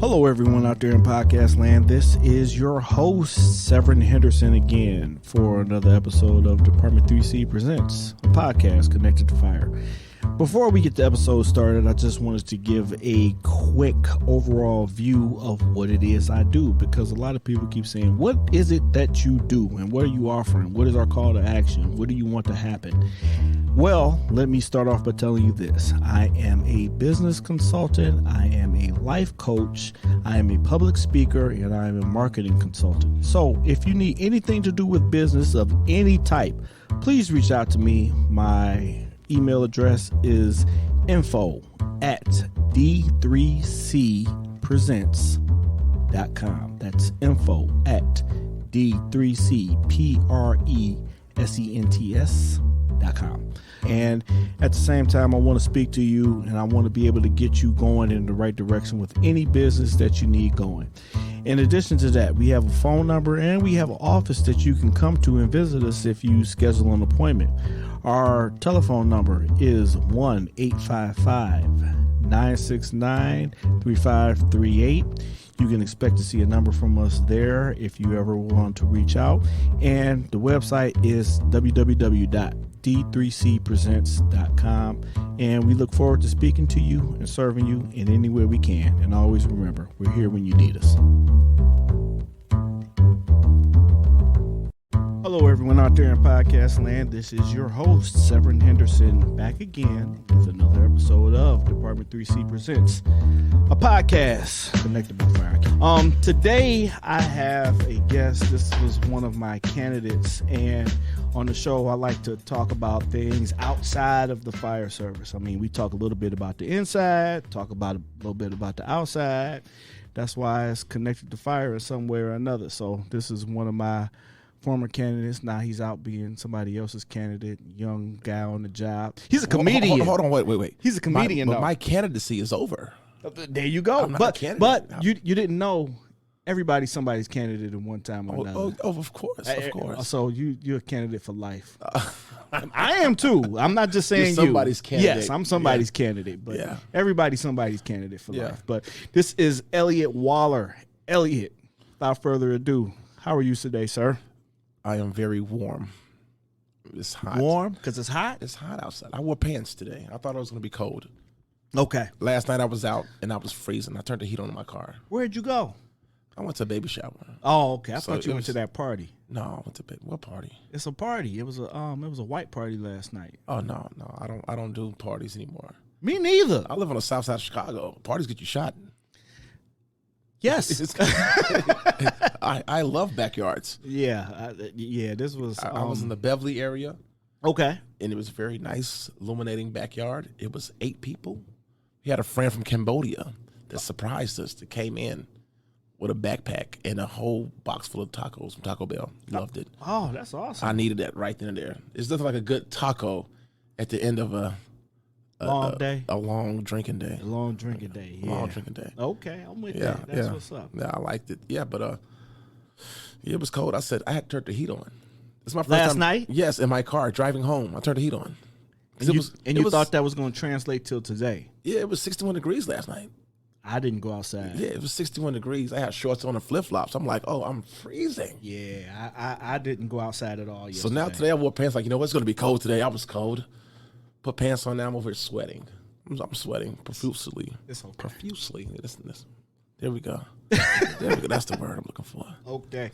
Hello, everyone out there in podcast land. This is your host, Severin Henderson, again for another episode of Department 3C Presents, a podcast connected to fire. Before we get the episode started, I just wanted to give a quick overall view of what it is I do, because a lot of people keep saying, what is it that you do and what are you offering? What is our call to action? What do you want to happen? Well, let me start off by telling you this. I am a business consultant. I am a life coach. I am a public speaker, and I am a marketing consultant. So if you need anything to do with business of any type, please reach out to me. My email address is info@d3cpresents.com. That's info@d3cpresents.com. And at the same time, I want to speak to you and I want to be able to get you going in the right direction with any business that you need going. In addition to that, we have a phone number and we have an office that you can come to and visit us if you schedule an appointment. Our telephone number is 1-855-969-3538. You can expect to see a number from us there if you ever want to reach out. And the website is www.d3cpresents.com. And we look forward to speaking to you and serving you in any way we can. And always remember, we're here when you need us. Hello, everyone out there in podcast land. This is your host, Severin Henderson, back again with another episode of Department 3C Presents, a podcast connected by fire. Today I have a guest. This was one of my candidates, and on the show I like to talk about things outside of the fire service. I mean, we talk a little bit about the inside, talk about a little bit about the outside. That's why it's connected to fire in some way or another. So this is one of my former candidates. Now he's out being somebody else's candidate, young guy on the job. He's a comedian. Hold on, wait. He's a comedian. But my candidacy is over. There you go. I'm not a candidate. But you didn't know everybody's somebody's candidate at one time or another. Oh, of course. So you're a candidate for life. I am too. I'm not just saying you're somebody's candidate. Yes, I'm somebody's candidate, but everybody's somebody's candidate for life. But this is Elliot Waller. Elliot, without further ado, how are you today, sir? I am very warm. It's hot. Warm? Because it's hot? It's hot outside. I wore pants today. I thought it was going to be cold. Okay. Last night I was out and I was freezing. I turned the heat on in my car. Where'd you go? I went to a baby shower. Oh, okay. I thought you went to that party. No, I went to what party? It's a party. It was a white party last night. Oh no, I don't do parties anymore. Me neither. I live on the south side of Chicago. Parties get you shot. Yes. I love backyards. Yeah. This was. I was in the Beverly area. Okay. And it was a very nice, illuminating backyard. It was 8 people. We had a friend from Cambodia that surprised us, that came in with a backpack and a whole box full of tacos from Taco Bell. Loved it. Oh, that's awesome. I needed that right then and there. It's nothing like a good taco at the end of a long drinking day. A long drinking day. Yeah. Long drinking day. Okay, I'm with that. That's what's up. Yeah, I liked it. Yeah, but it was cold. I said I had to turn the heat on. It's my first last time, night? Yes, in my car driving home. I turned the heat on. And you thought that was going to translate till today? Yeah, it was 61 degrees last night. I didn't go outside. Yeah, it was 61 degrees. I had shorts on and flip-flops. I'm like, oh, I'm freezing. Yeah, I didn't go outside at all yesterday. So now today I wore pants like, you know what, it's going to be cold today. I was cold. Put pants on now, I'm over here sweating. I'm sweating profusely. It's okay. Profusely. There we go. That's the word I'm looking for. Okay.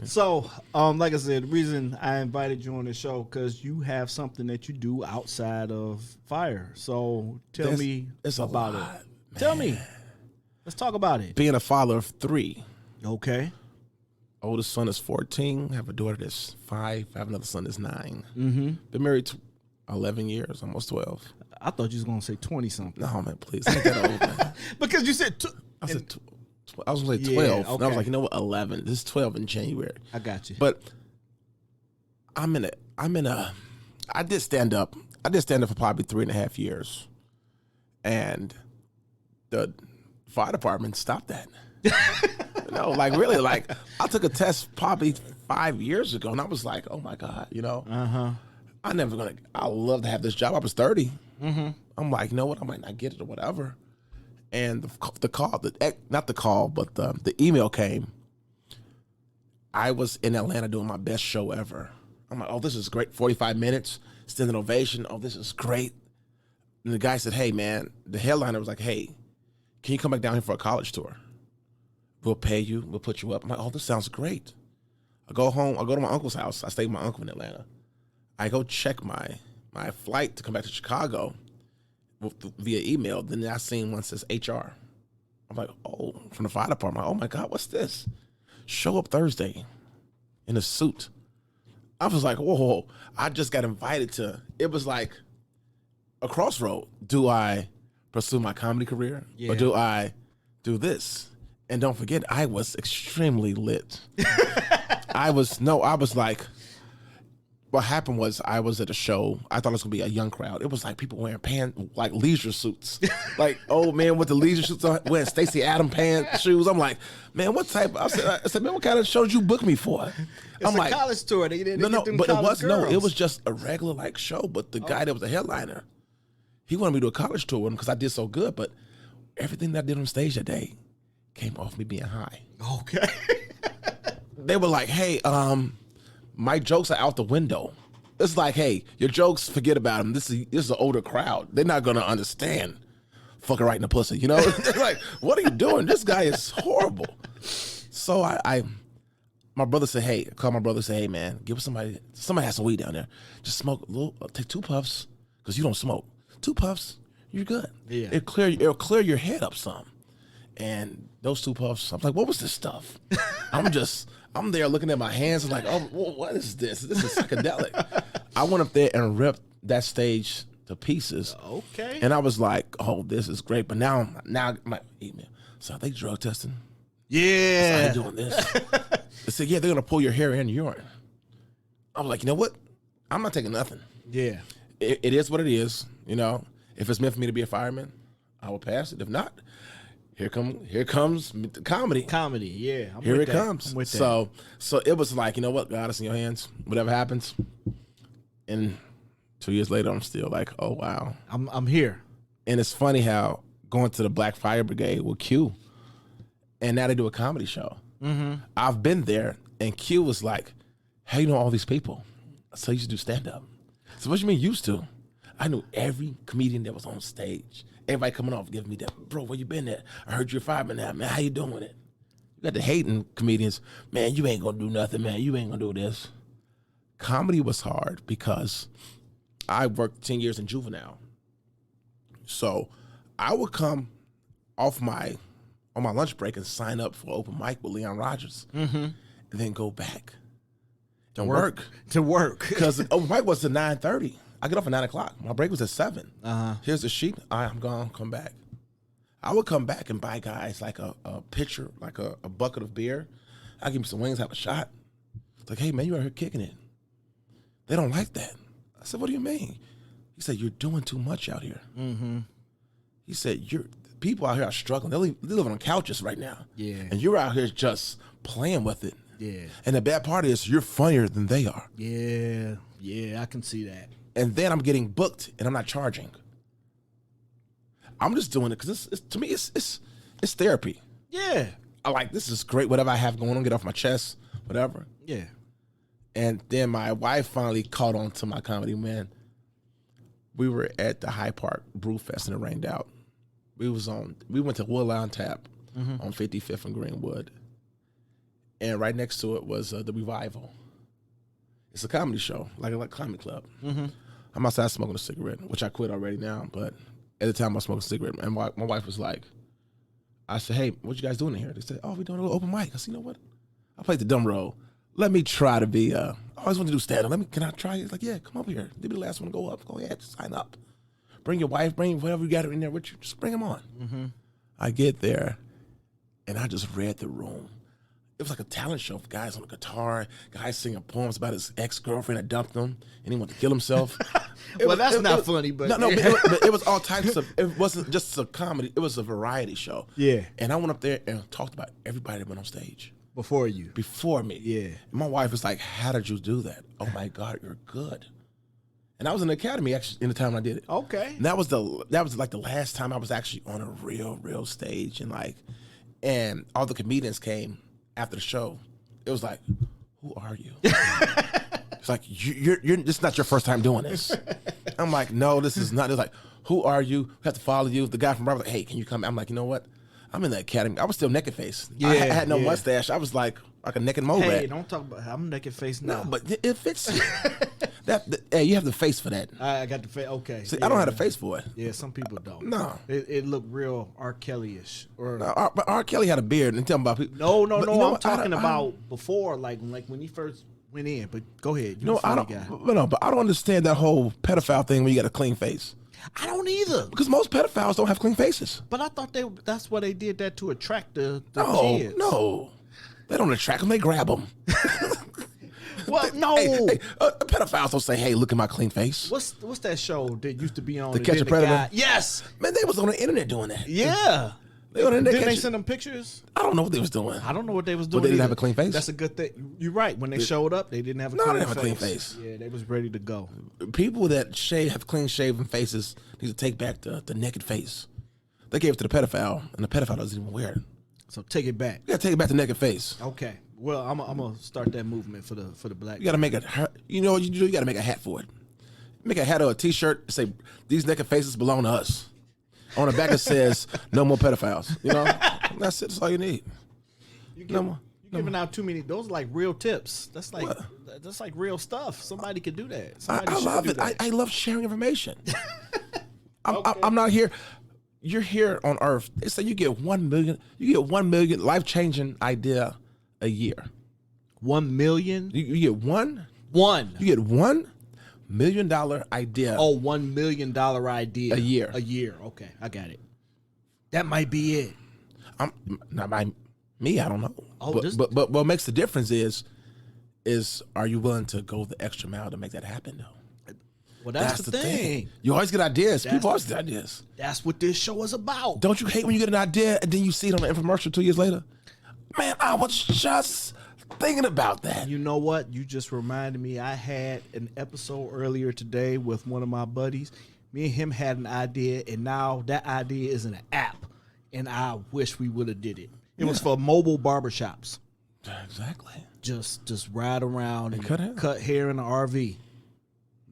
So, like I said, the reason I invited you on the show, because you have something that you do outside of fire. So tell me about it. Man. Tell me. Let's talk about it. Being a father of 3. Okay. Oldest son is 14. I have a daughter that's 5. I have another son that's 9. Mm-hmm. Been married 11 years, almost 12. I thought you was going to say 20-something. No, man, please. I ain't that old, man. Because you said... I was going to say 12. Okay. And I was like, you know what, 11. This is 12 in January. I got you. But I did stand up. I did stand up for probably 3.5 years. And the fire department stopped that. Really, I took a test probably 5 years ago, and I was like, oh my God, I love to have this job. I was 30. Mm-hmm. I'm like, you know what? I might not get it or whatever. And not the call, but the email came. I was in Atlanta doing my best show ever. I'm like, oh, this is great. 45 minutes, standing ovation. Oh, this is great. And the guy said, hey, man, the headliner was like, hey, can you come back down here for a college tour? We'll pay you. We'll put you up. I'm like, oh, this sounds great. I go home. I go to my uncle's house. I stay with my uncle in Atlanta. I go check my flight to come back to Chicago via email. Then I seen one says HR. I'm like, oh, from the fire department. Oh, my God, what's this? Show up Thursday in a suit. I was like, whoa, I just got invited to, it was like a crossroad. Do I pursue my comedy career or do I do this? And don't forget, I was extremely lit. I was like, what happened was I was at a show. I thought it was going to be a young crowd. It was like people wearing like leisure suits. Like old man with the leisure suits on, wearing Stacey Adams pants, shoes. I'm like, man, what type? I said, man, what kind of show did you book me for? It's a college tour. They didn't but girls. it was just a regular like show. But the guy that was the headliner, he wanted me to do a college tour with him because I did so good. But everything that I did on stage that day came off me being high. Okay. They were like, hey, my jokes are out the window. It's like, hey, your jokes, forget about them. This is an older crowd. They're not gonna understand. Fucking right in the pussy, you know? They're like, what are you doing? This guy is horrible. So my brother said, hey, I called my brother and said, hey man, give somebody has some weed down there. Just smoke a little, take 2 puffs, because you don't smoke. 2 puffs, you're good. Yeah. It'll clear your head up some. And those 2 puffs, I'm like, what was this stuff? I'm there looking at my hands like, oh, what is this? This is psychedelic. I went up there and ripped that stage to pieces. Okay. And I was like, oh, this is great. But now I'm like, email. So are they drug testing? Yeah. So I doing this. They said, yeah, they're going to pull your hair and urine. I was like, you know what? I'm not taking nothing. Yeah. It is what it is. You know, if it's meant for me to be a fireman, I will pass it. If not, here comes the comedy. Comedy, yeah. Here it comes. So it was like, you know what, God, it's in your hands. Whatever happens. And 2 years later, I'm still like, oh wow, I'm here. And it's funny how going to the Black Fire Brigade with Q, and now they do a comedy show. Mm-hmm. I've been there, and Q was like, "How you know all these people?" So I used to do stand up. So what you mean used to? I knew every comedian that was on stage. Everybody coming off giving me that, bro, where you been at? I heard you're a fireman now, man. How you doing with it? You got the hating comedians, man, you ain't gonna do nothing, man. You ain't gonna do this. Comedy was hard because I worked 10 years in juvenile. So I would come on my lunch break and sign up for open mic with Leon Rogers, and then go back and work. To work. Because open mic was at 9:30. I get off at 9 o'clock. My break was at 7. Here's the sheet. All right, I'm gone. Come back. I would come back and buy guys like a pitcher, like a bucket of beer. I give me some wings, have a shot. It's like, hey, man, you out here kicking it. They don't like that. I said, what do you mean? He said, you're doing too much out here. Mm-hmm. He said, people out here are struggling. They're living on couches right now. Yeah. And you're out here just playing with it. Yeah. And the bad part is you're funnier than they are. Yeah. Yeah, I can see that. And then I'm getting booked, and I'm not charging. I'm just doing it because to me, it's therapy. Yeah. I like, this is great. Whatever I have going on, get off my chest, whatever. Yeah. And then my wife finally caught on to my comedy, man. We were at the High Park Brew Fest, and it rained out. We went to Wood Lounge Tap on 55th and Greenwood. And right next to it was the Revival. It's a comedy show, like a comedy club. Mm-hmm. I'm outside smoking a cigarette, which I quit already now, but at the time I was smoking a cigarette. And my wife was like, I said, hey, what you guys doing in here? They said, oh, we're doing a little open mic. I said, you know what? I played the dumb role. Let me try to be, I always wanted to do stand-up. Can I try it? He's like, yeah, come over here. They'll be the last one to go up. Go ahead, sign up. Bring your wife, bring whatever you got in there with you. Just bring them on. Mm-hmm. I get there, and I just read the room. It was like a talent show for guys on the guitar, guys singing poems about his ex-girlfriend that dumped him, and he wanted to kill himself. That's not funny, but... No, but it was all types of... It wasn't just a comedy. It was a variety show. Yeah. And I went up there and talked about everybody that went on stage. Before you. Before me. Yeah. And my wife was like, how did you do that? Oh, my God, you're good. And I was in the academy actually in the time I did it. Okay. And that was like the last time I was actually on a real stage, and all the comedians came after the show. It was like, who are you? It's like you're this is not your first time doing this. I'm like, no, this is not. It's like, who are you? We have to follow you. The guy from Robert, like, hey, can you come? I'm like, you know what? I'm in the academy. I was still naked face. Yeah, I had no mustache. I was like a naked mole rat. Hey, don't talk about I'm naked face now. No, but it fits you. Hey, you have the face for that. I got the face. Okay. See, I don't have the face for it. Yeah, some people don't. No. It looked real R. Kelly-ish. But R. Kelly had a beard and tell him about people. No. You know, I'm talking about before, like when he first went in. But go ahead. You're a funny guy. But I don't understand that whole pedophile thing when you got a clean face. I don't either. Because most pedophiles don't have clean faces. But I thought that's why they did that to attract the kids. No. They don't attract them. They grab them. Well, no. Hey, pedophiles don't say, hey, look at my clean face. What's that show that used to be on? To Catch a Predator? Yes. Man, they was on the internet doing that. Yeah. Didn't they send them pictures? I don't know what they was doing. I don't know what they was doing. But they didn't either. have a clean face? That's a good thing. You're right. When they showed up, they didn't have a clean face. Yeah, they was ready to go. People that have clean shaven faces need to take back the naked face. They gave it to the pedophile, and the pedophile doesn't even wear it. So take it back. You gotta take it back to naked face. Okay. Well, I'm gonna start that movement for the black. You gotta make it. You know what you do? You gotta make a hat for it. Make a hat or a T-shirt. Say these naked faces belong to us. On the back it says no more pedophiles. You know, that's it. That's all you need. You're giving out too many. Those are like real tips. That's like real stuff. Somebody could do that. I love it. I love sharing information. I'm not here. You're here on Earth. They say you get 1 million. You get 1 million life-changing idea a year. 1 million. You get one. You get $1 million idea. Oh, $1 million idea a year. A year. Okay, I got it. That might be it. Not by me. I don't know. Oh, but what makes the difference is are you willing to go the extra mile to make that happen though? Well, that's the thing. You always get ideas. People always get ideas. That's what this show is about. Don't you hate when you get an idea and then you see it on an infomercial 2 years later? Man, I was just thinking about that. You know what? You just reminded me. I had an episode earlier today with one of my buddies. Me and him had an idea, and now that idea is an app, and I wish we would have did it. It was for mobile barbershops. Exactly. Just ride around and cut hair in an RV.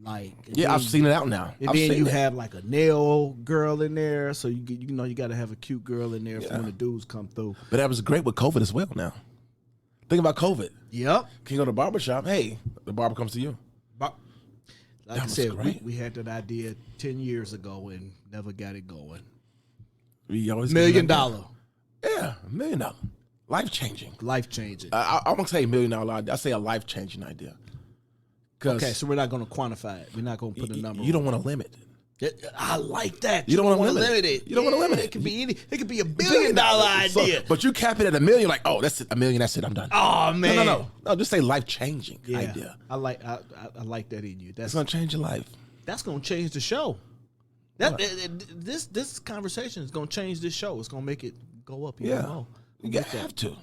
I've seen it out now. And then you have like a nail girl in there, so you got to have a cute girl in there for when the dudes come through. But that was great with COVID as well. Now, think about COVID. Yep. Can you go to the barbershop? Hey, the barber comes to you. Like I said, we had that idea 10 years ago and never got it going. We always $1 million. Yeah, $1 million. Life changing. Life changing. I'm gonna say $1 million idea. I say a life changing idea. Okay, so we're not going to quantify it. We're not going to put a number. You don't want to limit it. I like that. You don't want to limit it. You don't want to limit it. It could be It could be $1 billion idea. But you cap it at $1 million. Like, oh, that's it. $1 million. That's it. I'm done. Oh man. No. Just say life changing idea. I like that in you. That's gonna change your life. That's gonna change the show. This conversation is gonna change this show. It's gonna make it go up. You have to.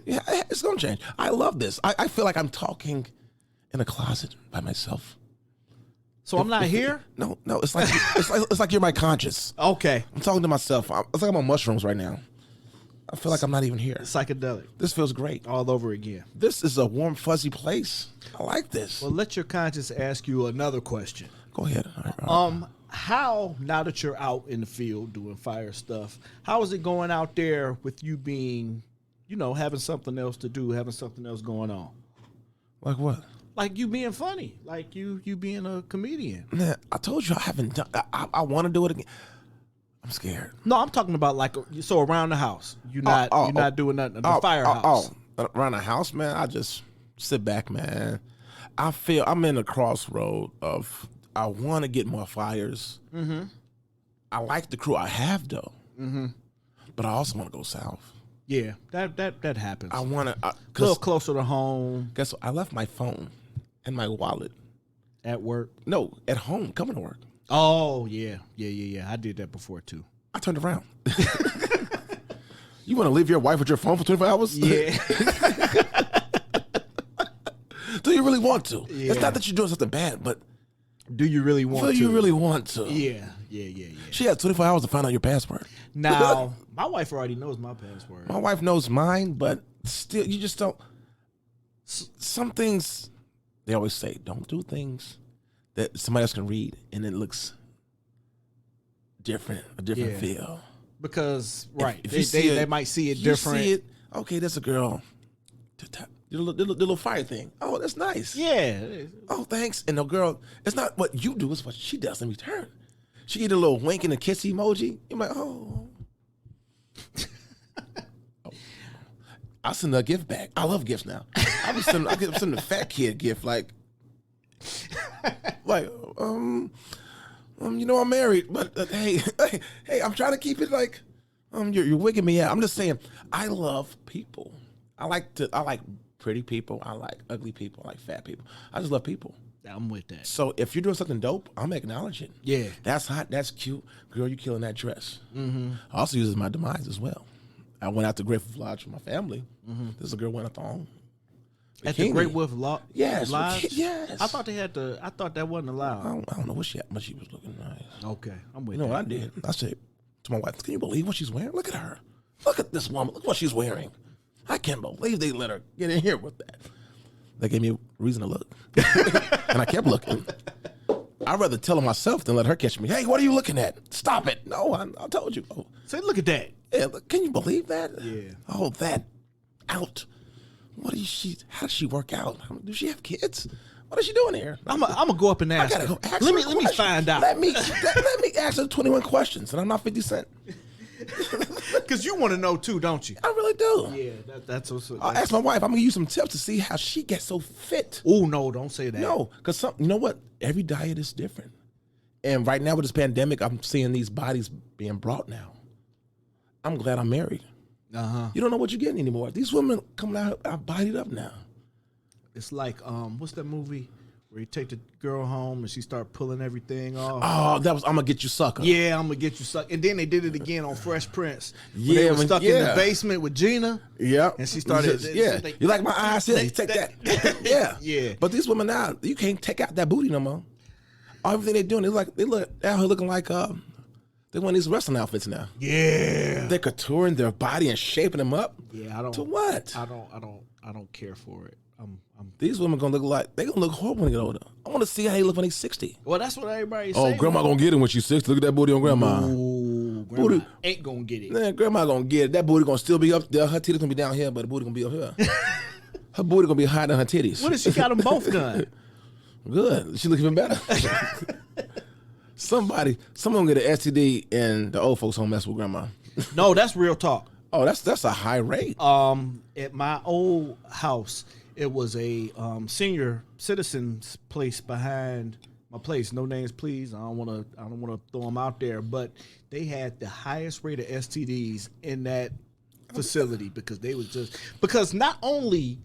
Yeah, it's gonna change. I love this. I feel like I'm talking in a closet by myself. So I'm not here? No. It's like it's like you're my conscious. Okay. I'm talking to myself. It's like I'm on mushrooms right now. I feel like I'm not even here. Psychedelic. This feels great. All over again. This is a warm, fuzzy place. I like this. Well, let your conscience ask you another question. Go ahead. All right. How, now that you're out in the field doing fire stuff, how is it going out there with you being, having something else to do, having something else going on? Like what? Like you being funny, like you being a comedian. Man, I told you I haven't done. I want to do it again. I'm scared. No, I'm talking about so around the house. You're not doing nothing. The firehouse. Around the house, man. I just sit back, man. I feel I'm in a crossroad of I want to get more fires. Mm-hmm. I like the crew I have though, but I also want to go south. Yeah, that happens. I want to a little closer to home. Guess what? I left my phone and my wallet at work. No, at home, coming to work. Oh yeah. I did that before too. I turned around. You want to leave your wife with your phone for 24 hours? Yeah. Do you really want to? Yeah. It's not that you're doing something bad, but Do you really want to? Do you really want to? Yeah. She has 24 hours to find out your password. Now, my wife already knows my password. My wife knows mine, but still, you just don't. Some things, they always say, don't do things that somebody else can read and it looks different, a different feel. Because, if they might see it different. See it, okay, that's a girl. The little fire thing. Oh, that's nice. Yeah. Oh, thanks. And the girl, it's not what you do, it's what she does in return. She get a little wink and a kiss emoji. You're like, oh. I'll send her a gift back. I love gifts now. I'm sending a fat kid gift, like, I'm married, but hey, I'm trying to keep it like, you're wigging me out. I'm just saying, I love people. I like pretty people. I like ugly people. I like fat people. I just love people. I'm with that. So if you're doing something dope, I'm acknowledging. Yeah. That's hot. That's cute. Girl, you killing that dress. Mm-hmm. I also use it as my demise as well. I went out to Grateful Lodge with my family. Mm-hmm. This girl went a thong. At the Great Wolf Lodge? Yes. Yes. I thought I thought that wasn't allowed. I don't know what she had, but she was looking nice. Okay. I'm with you know that. what I did? I said to my wife, can you believe what she's wearing? Look at her. Look at this woman. Look what she's wearing. I can't believe they let her get in here with that. They gave me a reason to look. And I kept looking. I'd rather tell her myself than let her catch me. Hey, what are you looking at? Stop it. No, I told you. Oh. Say, look at that. Yeah, look, can you believe that? Yeah. Oh, that out. How does she work out? Does she have kids? What is she doing here? I'm gonna go up and ask her. Go ask let her me find out. Let me ask her 21 questions, and I'm not 50 Cent. Because you want to know too, don't you? I really do. Yeah, that's also. I'll ask my wife. I'm gonna give you some tips to see how she gets so fit. Oh no, don't say that. No, because you know what? Every diet is different, and right now with this pandemic, I'm seeing these bodies being brought now. I'm glad I'm married. You don't know what you're getting anymore. These women coming out are bodied up now. It's like what's that movie where you take the girl home and she start pulling everything off? Oh, that was I'm Gonna Get You Sucker. Yeah, I'm Gonna Get You Sucker. And then they did it again on Fresh Prince. Yeah, they were stuck in the basement with Gina. Yeah, and she started. You like my eyes? Yeah, you take that. Yeah, yeah. But these women now, you can't take out that booty no more. Everything they're doing, they look out here looking like they want these wrestling outfits now. Yeah, they're contouring their body and shaping them up. Yeah, I don't. To what? I don't care for it. These women gonna look horrible when they get older. I want to see how they look when they're 60. Well, that's what everybody's saying. Oh, grandma gonna get it when she's 60. Look at that booty on grandma. Ooh, grandma booty ain't gonna get it. Man, grandma gonna get it. That booty gonna still be up there. Her titties gonna be down here, but the booty gonna be up here. Her booty gonna be higher than her titties. What if she got them both done? Good. She look even better. Someone gonna get an STD and the old folks home mess with grandma. No, that's real talk. Oh, that's a high rate. At my old house, it was a senior citizens place behind my place. No names, please. I don't want to throw them out there, but they had the highest rate of STDs in that facility because not only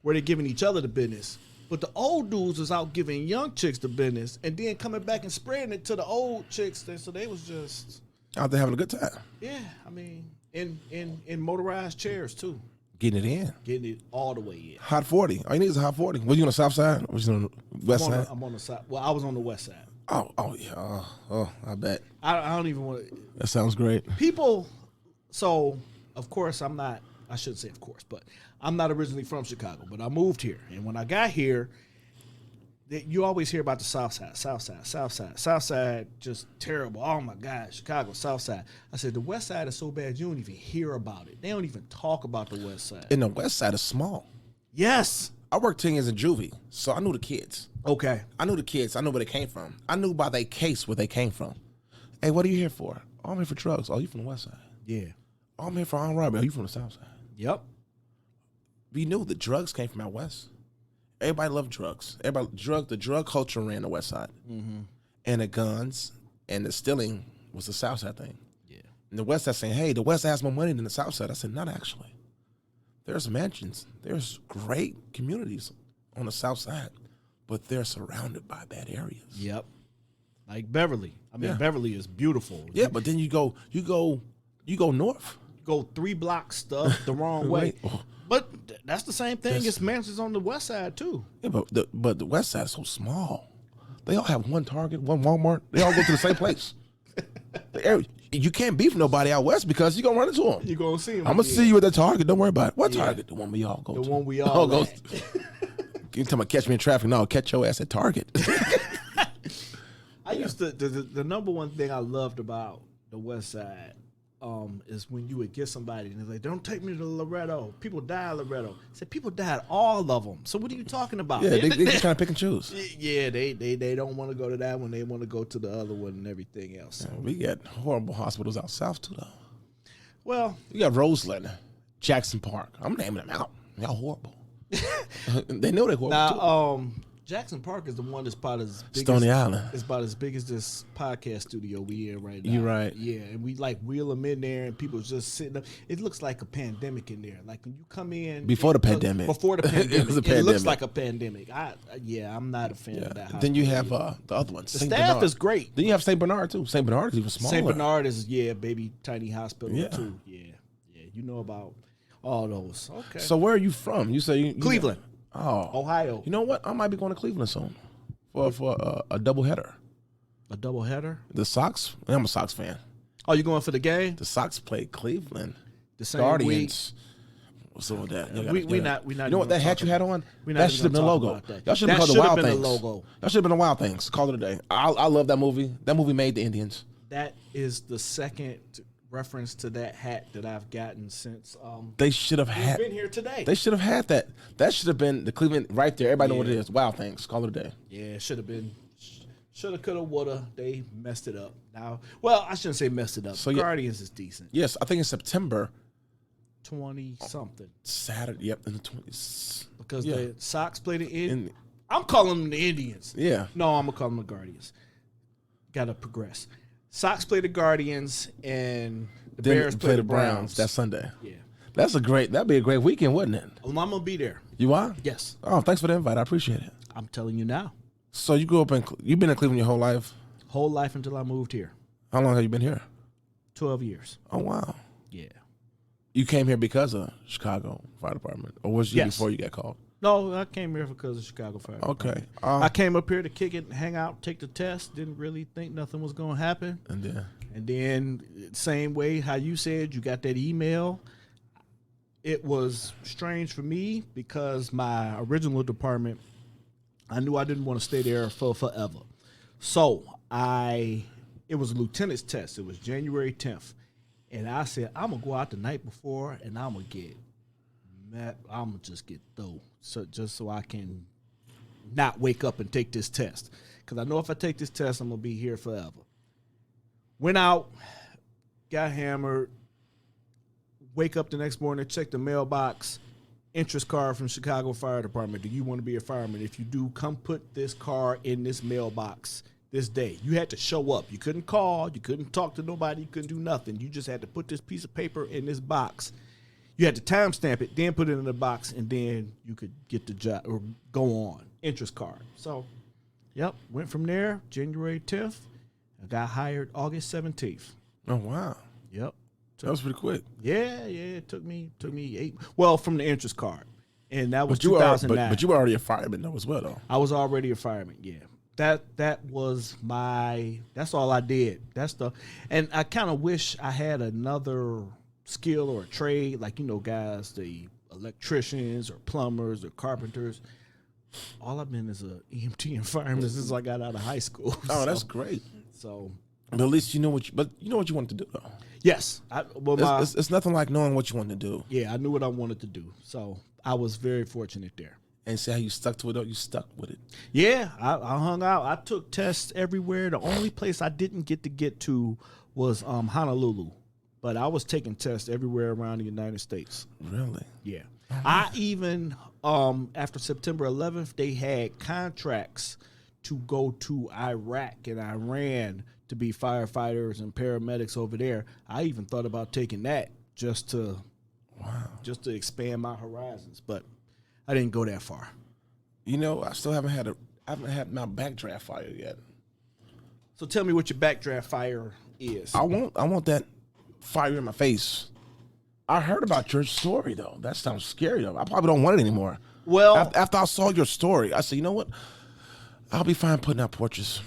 were they giving each other the business, but the old dudes was out giving young chicks the business and then coming back and spreading it to the old chicks. So they was just out there having a good time. Yeah, I mean, in motorized chairs too. Getting it in. Getting it all the way in. Hot 40. All you need is a hot 40. Was you on the south side or was you on the west side? I'm on the side. Well, I was on the west side. Oh yeah. Oh, I bet. I don't even want to. That sounds great. People, so, of course, I shouldn't say of course, but I'm not originally from Chicago, but I moved here. And when I got here, you always hear about the south side, just terrible. Oh my God, Chicago, south side. I said, the west side is so bad, you don't even hear about it. They don't even talk about the west side. And the west side is small. Yes. I worked 10 years in juvie, so I knew the kids. Okay. I knew the kids. I knew where they came from. I knew by their case where they came from. Hey, what are you here for? Oh, I'm here for drugs. Oh, you from the west side? Yeah. Oh, I'm here for armed robbery. Oh, you from the south side? Yep. We knew the drugs came from out west. Everybody loved drugs. The drug culture ran the west side. Mm-hmm. And the guns and the stealing was the south side thing. Yeah. And the west side saying, hey, the west side has more money than the south side. I said, not actually. There's mansions. There's great communities on the south side, but they're surrounded by bad areas. Yep. Like Beverly. I mean, Beverly is beautiful. Yeah, but then you go north. Go 3 blocks stuff the wrong way. Oh. But that's the same thing as mansions on the west side too. Yeah, but the west side is so small. They all have one Target, one Walmart. They all go to the same place. You can't beef nobody out west because you're going to run into them. You're going to see them. I'm going to see you at the Target. Don't worry about it. What Target? The one we all go to. The one we all go to. You tell me catch me in traffic. No, I'll catch your ass at Target. I used to, the number one thing I loved about the west side is when you would get somebody and they're like, don't take me to Loretto. People die at Loretto. I said, people died, all of them. So what are you talking about? Yeah, they just kind of pick and choose. Yeah, they don't want to go to that one. They want to go to the other one and everything else. So. Yeah, we got horrible hospitals out south, too, though. Well. You got Roseland, Jackson Park. I'm naming them out. Y'all horrible. They know they're horrible, now, Jackson Park is the one that's about as big Stony as, Island. It's about as big as this podcast studio we in right now. You're right. Yeah, and we like wheel them in there, and people just sitting up. It looks like a pandemic in there. Like when you come in before the pandemic. Before the pandemic, it was a pandemic. It looks like a pandemic. I'm not a fan of that. Then you have the other one. The staff is great. Then you have St. Bernard too. St. Bernard is even smaller. St. Bernard is baby tiny hospital too. Yeah. You know about all those. Okay. So where are you from? You say you Cleveland. Ohio. You know what? I might be going to Cleveland soon for a doubleheader. A doubleheader? The Sox. I'm a Sox fan. Oh, you going for the game? The Sox play Cleveland. The same Guardians. What's up with that? We not. You know what that hat you had on? That should have been the logo. Y'all should have called the Wild Things. Y'all should have been the Wild Things. Call it a day. I love that movie. That movie made the Indians. That is the second reference to that hat that I've gotten since they should have had been here today. They should have had that. That should have been the Cleveland right there. Everybody know what it is. Wild Things. Call it a day. Yeah, it should have been. Shoulda, coulda, woulda. They messed it up. Now, well, I shouldn't say messed it up. So Guardians is decent. Yes, I think in September 20-something. Saturday. Yep, in the 20s. Because the Sox played the I'm calling them the Indians. Yeah. No, I'm gonna call them the Guardians. Got to progress. Sox play the Guardians and the Bears play the Browns. That Sunday. Yeah. That'd be a great weekend, wouldn't it? Well, I'm gonna be there. You are? Yes. Oh, thanks for the invite. I appreciate it. I'm telling you now. So you grew up you've been in Cleveland your whole life? Whole life until I moved here. How long have you been here? 12 years. Oh, wow. Yeah. You came here because of Chicago Fire Department, or was you before you got called? No, I came here because of Chicago Fire Department. Okay. I came up here to kick it, hang out, take the test. Didn't really think nothing was going to happen. And then same way how you said you got that email. It was strange for me because my original department, I knew I didn't want to stay there for forever. So it was a lieutenant's test. It was January 10th. And I said, I'm going to go out the night before and I'm going to just get through. So just so I can not wake up and take this test. Because I know if I take this test, I'm going to be here forever. Went out, got hammered, wake up the next morning, check the mailbox, interest card from Chicago Fire Department. Do you want to be a fireman? If you do, come put this card in this mailbox this day. You had to show up. You couldn't call. You couldn't talk to nobody. You couldn't do nothing. You just had to put this piece of paper in this box. You had to timestamp it, then put it in the box, and then you could get the job or go on. Interest card. So, went from there, January 10th. I got hired August 17th. Oh, wow. Yep. That was pretty quick. Yeah. It took me 8. Well, from the interest card. And that was 2009. But you were already a fireman, though, as well, though. I was already a fireman, yeah. That was that's all I did. And I kind of wish I had another skill or a trade, like, guys, the electricians or plumbers or carpenters. All I've been is a EMT and fireman since I got out of high school. Oh, that's great. So, but at least you know what you want to do, though. Yes. It's nothing like knowing what you want to do. Yeah, I knew what I wanted to do. So I was very fortunate there. And see how you stuck to it, though? You stuck with it. Yeah, I hung out. I took tests everywhere. The only place I didn't get to was Honolulu. But I was taking tests everywhere around the United States. Really? Yeah. I even, after September 11th, they had contracts to go to Iraq and Iran to be firefighters and paramedics over there. I even thought about taking that just to expand my horizons. But I didn't go that far. I still haven't had my backdraft fire yet. So tell me what your backdraft fire is. I want that fire in my face. I heard about your story, though. That sounds scary, though. I probably don't want it anymore. Well, after I saw your story, I said, you know what? I'll be fine putting out porches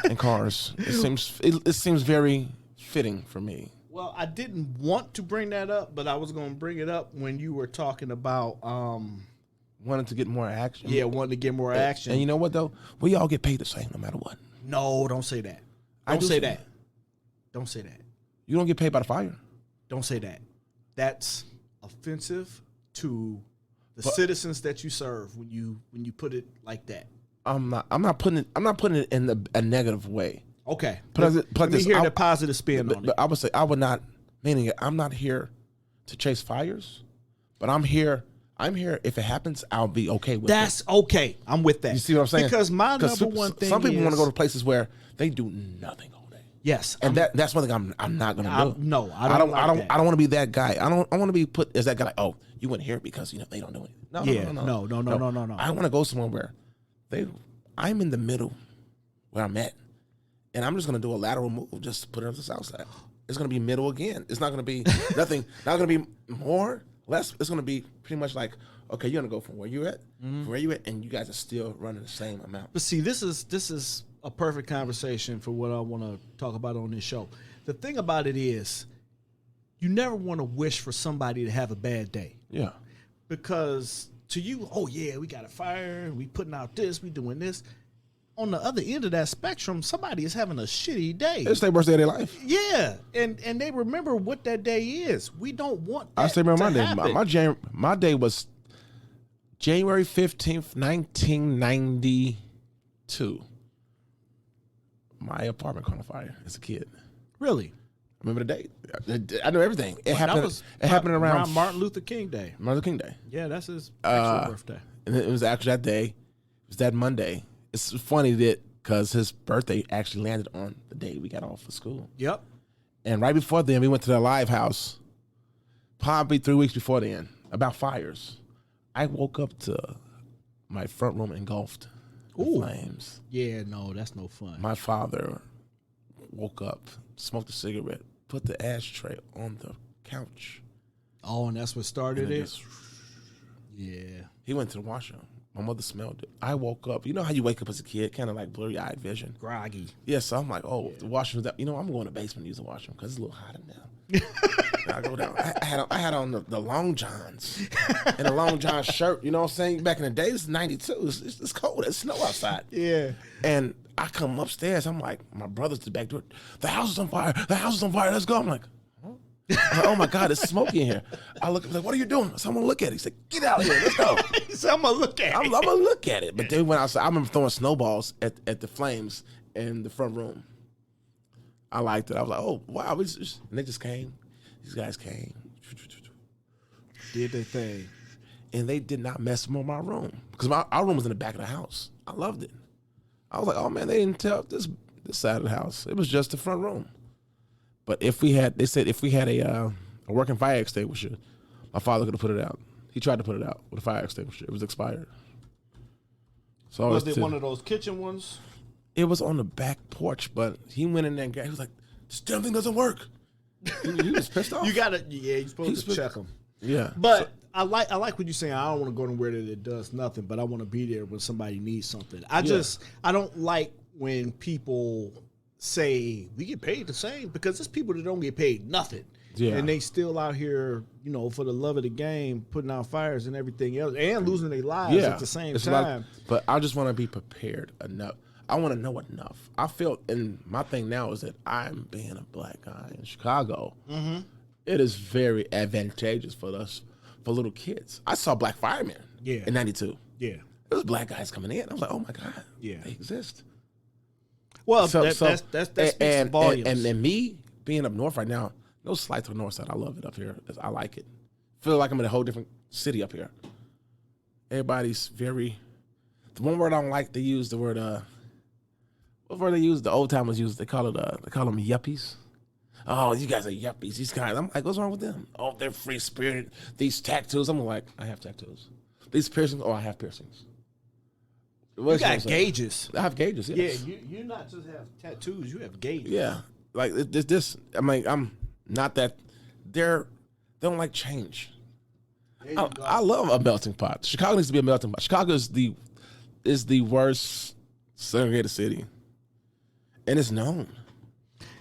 and cars. It seems very fitting for me. Well, I didn't want to bring that up, but I was going to bring it up when you were talking about wanting to get more action. Yeah, wanting to get more action. And you know what though? We all get paid the same no matter what. No, don't say that. Don't say that. Don't say that. You don't get paid by the fire. Don't say that. That's offensive to the citizens that you serve when you put it like that. I'm not putting it in a negative way. Okay. Let me hear the positive spin on it. But I would say meaning I'm not here to chase fires, but I'm here. If it happens, I'll be okay with it. That's okay. I'm with that. You see what I'm saying? Because my number one thing some people want to go to places where they do nothing all day. Yes. And that's one thing I'm not going to do. No, I don't want to be that guy. I want to be put as that guy like, oh, you wouldn't hear it because they don't do anything. No. I want to go somewhere where I'm in the middle where I'm at. And I'm just going to do a lateral move just to put it on the south side. It's going to be middle again. It's not going to be nothing. Not going to be more, less. It's going to be pretty much like, okay, you're going to go from where you're at, and you guys are still running the same amount. But see, this is a perfect conversation for what I want to talk about on this show. The thing about it is, you never want to wish for somebody to have a bad day. Yeah. Because to you, oh yeah, we got a fire, we putting out this, we doing this. On the other end of that spectrum, somebody is having a shitty day. It's their worst day of their life. Yeah, and they remember what that day is. We don't want that I still remember my day. My day was January 15th, 1992. My apartment caught on fire as a kid. Really? I remember the date. I know everything. It happened around Martin Luther King Day. Martin Luther King Day. Yeah, that's his actual birthday. And it was actually that day. It was that Monday. It's funny that because his birthday actually landed on the day we got off of school. Yep. And right before then, we went to the live house, probably 3 weeks before then, about fires. I woke up to my front room engulfed in flames. Yeah, no, that's no fun. My father woke up, smoked a cigarette, put the ashtray on the couch. Oh, and that's what started it? Yeah. He went to the washroom. My mother smelled it. I woke up. You know how you wake up as a kid, kind of like blurry-eyed vision? Groggy. Yeah, so I'm like, the washroom's down. I'm going to the basement to use the washroom because it's a little hotter now. I go down. I had on the long johns and a long john shirt. You know what I'm saying? Back in the day, it's 92. It's cold. It's snow outside. Yeah. And I come upstairs. I'm like, my brother's at the back door. The house is on fire. The house is on fire. Let's go. I'm like, oh my God, it's smoky in here. I look, I'm like, what are you doing? Someone look at it. He said, get out of here. Let's go. So I'm going to look at it. I'm going to look at it. But then when I remember throwing snowballs at the flames in the front room. I liked it. I was like, oh, wow. And they just came. These guys came. Did their thing. And they did not mess with my room. Because our room was in the back of the house. I loved it. I was like, oh, man, they didn't tell this side of the house. It was just the front room. But they said if we had a working fire extinguisher, my father could have put it out. He tried to put it out with a fire extinguisher. It was expired. So was it one of those kitchen ones? It was on the back porch, but he went in there and he was like, this damn thing doesn't work. He was pissed off. You're supposed to check them. Yeah. But I like what you're saying. I don't want to go anywhere that it does nothing, but I want to be there when somebody needs something. I don't like when people say we get paid the same, because there's people that don't get paid nothing. Yeah. And they still out here, for the love of the game, putting out fires and everything else and losing their lives at the same time. But I just want to be prepared enough. I want to know enough. I feel, and my thing now is that I'm being a black guy in Chicago. Mm-hmm. It is very advantageous for us, for little kids. I saw black firemen in 92. Yeah. It was black guys coming in. I was like, oh my God, they exist. Well, that speaks volumes. And me being up north right now, no slight to the north side. I love it up here. I like it. Feel like I'm in a whole different city up here. Everybody's very. The one word I don't like, they use the word. What word they use? The old timers use. They call them yuppies. Oh, you guys are yuppies. These guys. I'm like, what's wrong with them? Oh, they're free spirited. These tattoos. I'm like, I have tattoos. These piercings. Oh, I have piercings. You got gauges. I have gauges. Yes. Yeah, you not just have tattoos. You have gauges. Yeah, like this. I mean, I'm not that. They don't like change. I love a melting pot. Chicago needs to be a melting pot. Chicago is the worst segregated city, and it's known.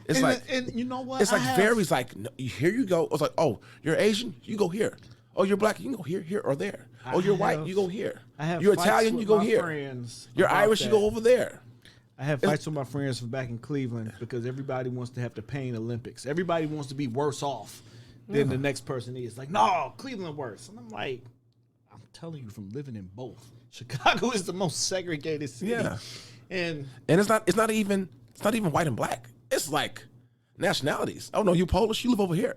It's and you know what? It's like varies. Like here you go. It's like, oh, you're Asian, you go here. Oh, you're black, you can go here, or there. Oh, you're white, you go here. You're Italian, you go here. You're Irish, you go over there. I have fights with my friends from back in Cleveland because everybody wants to have the Pain Olympics. Everybody wants to be worse off than the next person is. Like, no, Cleveland worse. And I'm like, I'm telling you from living in both. Chicago is the most segregated city. Yeah. And it's not even white and black. It's like nationalities. Oh no, you Polish, you live over here.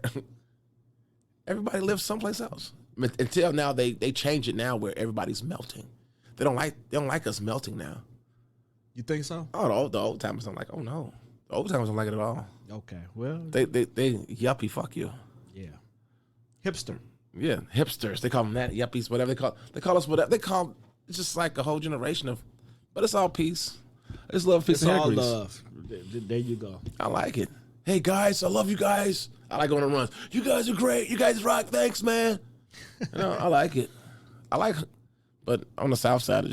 Everybody lives someplace else. Until now they change it now where everybody's melting. They don't like us melting now. You think so? Oh, the old timers don't like. Oh no, the old timers don't like it at all. Okay, well, they yuppie, fuck you. Yeah, hipster. Yeah, hipsters. They call them that, yuppies, whatever they call. They call us whatever they call. It's just like a whole generation of, but it's all peace. It's love, peace, it's and all grease. love. There you go. I like it. Hey guys, I love you guys. I like going on runs. You guys are great. You guys rock. Thanks, man. You know, I like it. But on the south side,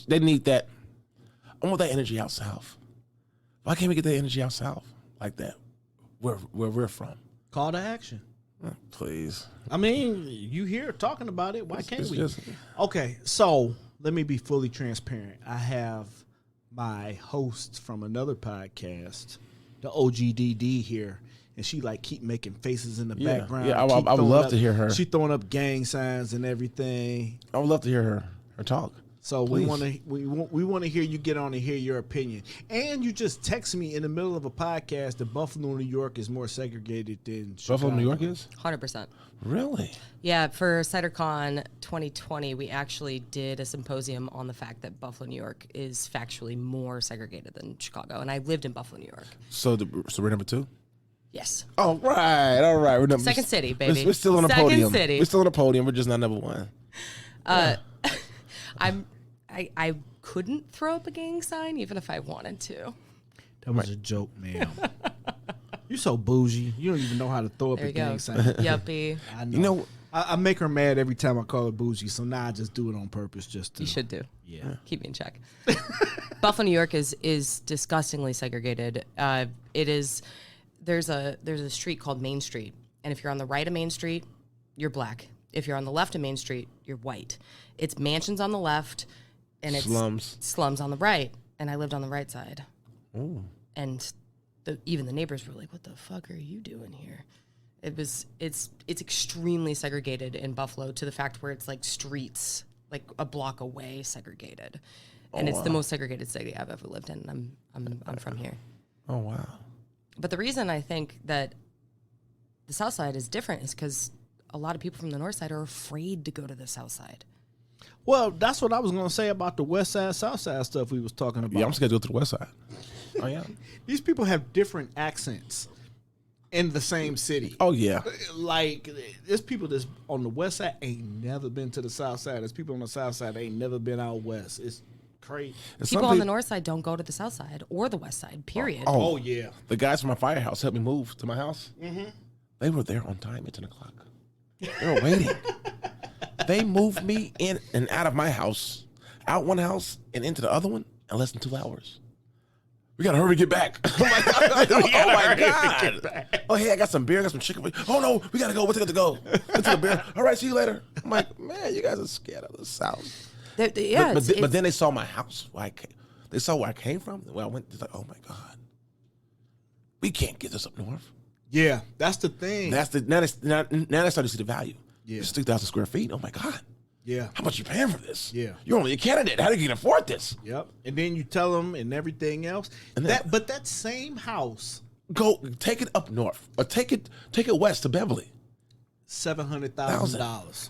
they need that. I want that energy out south. Why can't we get that energy out south like that? Where we're from. Call to action. Please. I mean, you here talking about it. Why can't we? Okay, so let me be fully transparent. I have my host from another podcast, the OGDD here, and she like keep making faces in the background. Yeah, I would love to hear her. She throwing up gang signs and everything. I would love to hear her talk. So we want to hear you get on and hear your opinion. And you just text me in the middle of a podcast that Buffalo, New York is more segregated than Chicago. Buffalo, New York is? 100%. Really? Yeah, for CiderCon 2020, we actually did a symposium on the fact that Buffalo, New York is factually more segregated than Chicago. And I lived in Buffalo, New York. So we're number 2? Yes. All right. We're number Second city, baby. We're still on the Second podium. City. We're still on the podium. We're just not number 1. I couldn't throw up a gang sign even if I wanted to. That was a joke, man. You're so bougie. You don't even know how to throw up a gang sign. Yuppie. I know. You know, I make her mad every time I call her bougie, so now I just do it on purpose. Just to, you should do. Yeah. Keep me in check. Buffalo, New York is disgustingly segregated. It is. There's a street called Main Street, and if you're on the right of Main Street, you're black. If you're on the left of Main Street, you're white. It's mansions on the left, and it's slums on the right. And I lived on the right side. Ooh. And even the neighbors were like, "What the fuck are you doing here?" It's extremely segregated in Buffalo to the fact where it's like streets, like a block away, segregated, and it's the most segregated city I've ever lived in. I'm from here. Oh wow! But the reason I think that the South Side is different is because a lot of people from the North Side are afraid to go to the South Side. Well, that's what I was going to say about the West Side, South Side stuff we was talking about. Yeah, I'm scared to go to the West Side. Oh yeah. These people have different accents in the same city. Oh yeah. Like there's people that's on the West Side ain't never been to the South Side. There's people on the South Side ain't never been out west. It's crazy. People on the North Side don't go to the South Side or the West Side. Period. Oh yeah. The guys from my firehouse helped me move to my house. Mm-hmm. They were there on time at 10 o'clock. They were waiting. They moved me in and out of my house, out one house and into the other one in less than 2 hours. We gotta hurry to get back. Oh my God. Oh, hey, I got some beer, I got some chicken. Oh no, we gotta go. What's it to go? Into the beer. All right, see you later. I'm like, man, you guys are scared of the South. But then they saw my house. They saw where I came from. Where I went. It's like, oh my God, we can't get this up north. Yeah, that's the thing. Now they started to see the value. Yeah, it's 3,000 square feet. Oh my God. Yeah. How much you paying for this? Yeah. You're only a candidate. How do you afford this? Yep. And then you tell them and everything else. But that same house. Go take it up north or take it west to Beverly. $700,000.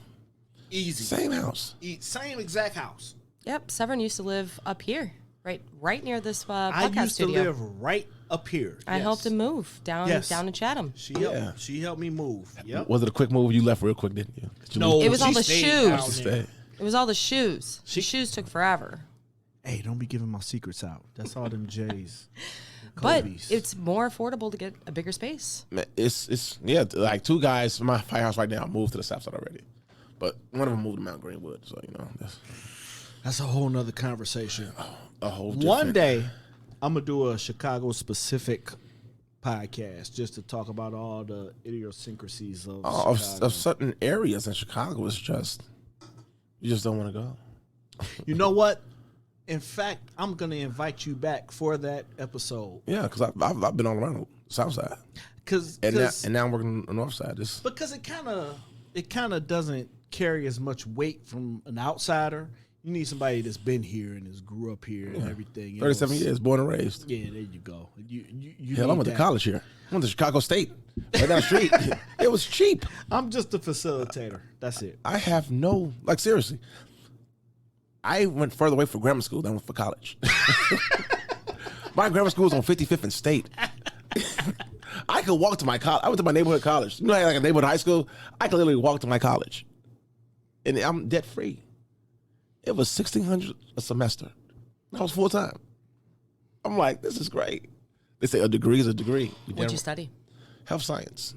Easy. Same house. Same exact house. Yep. Severn used to live up here, right near this podcast I used studio. to live right up here. I helped him move down to Chatham. She helped me move. Yep. Was it a quick move? You left real quick, didn't you? No, it was all the shoes. It was all the shoes. The shoes took forever. Hey, don't be giving my secrets out. That's all them J's. But it's more affordable to get a bigger space. It's like 2 guys from my firehouse right now moved to the south side already. But one of them moved to Mount Greenwood, so That's a whole nother conversation. A whole One different- day, I'm gonna do a Chicago specific podcast just to talk about all the idiosyncrasies of Chicago. of certain areas in Chicago. It's just you just don't want to go. You know what? In fact, I'm gonna invite you back for that episode. Yeah, because I've been all around the South Side, and now I'm working on the North Side. Because it kind of doesn't carry as much weight from an outsider. You need somebody that's been here and has grew up here and everything. 37 years, born and raised. Yeah, there you go. You Hell, I went to college here. I went to Chicago State, right down the street. It was cheap. I'm just a facilitator. That's it. I have no, like, seriously. I went further away for grammar school than I went for college. My grammar school was on 55th and State. I could walk to my college. I went to my neighborhood college. You know, like a neighborhood high school? I could literally walk to my college. And I'm debt free. It was $1,600 a semester. I was full time. I'm like, this is great. They say a degree is a degree. What'd you study? Health science.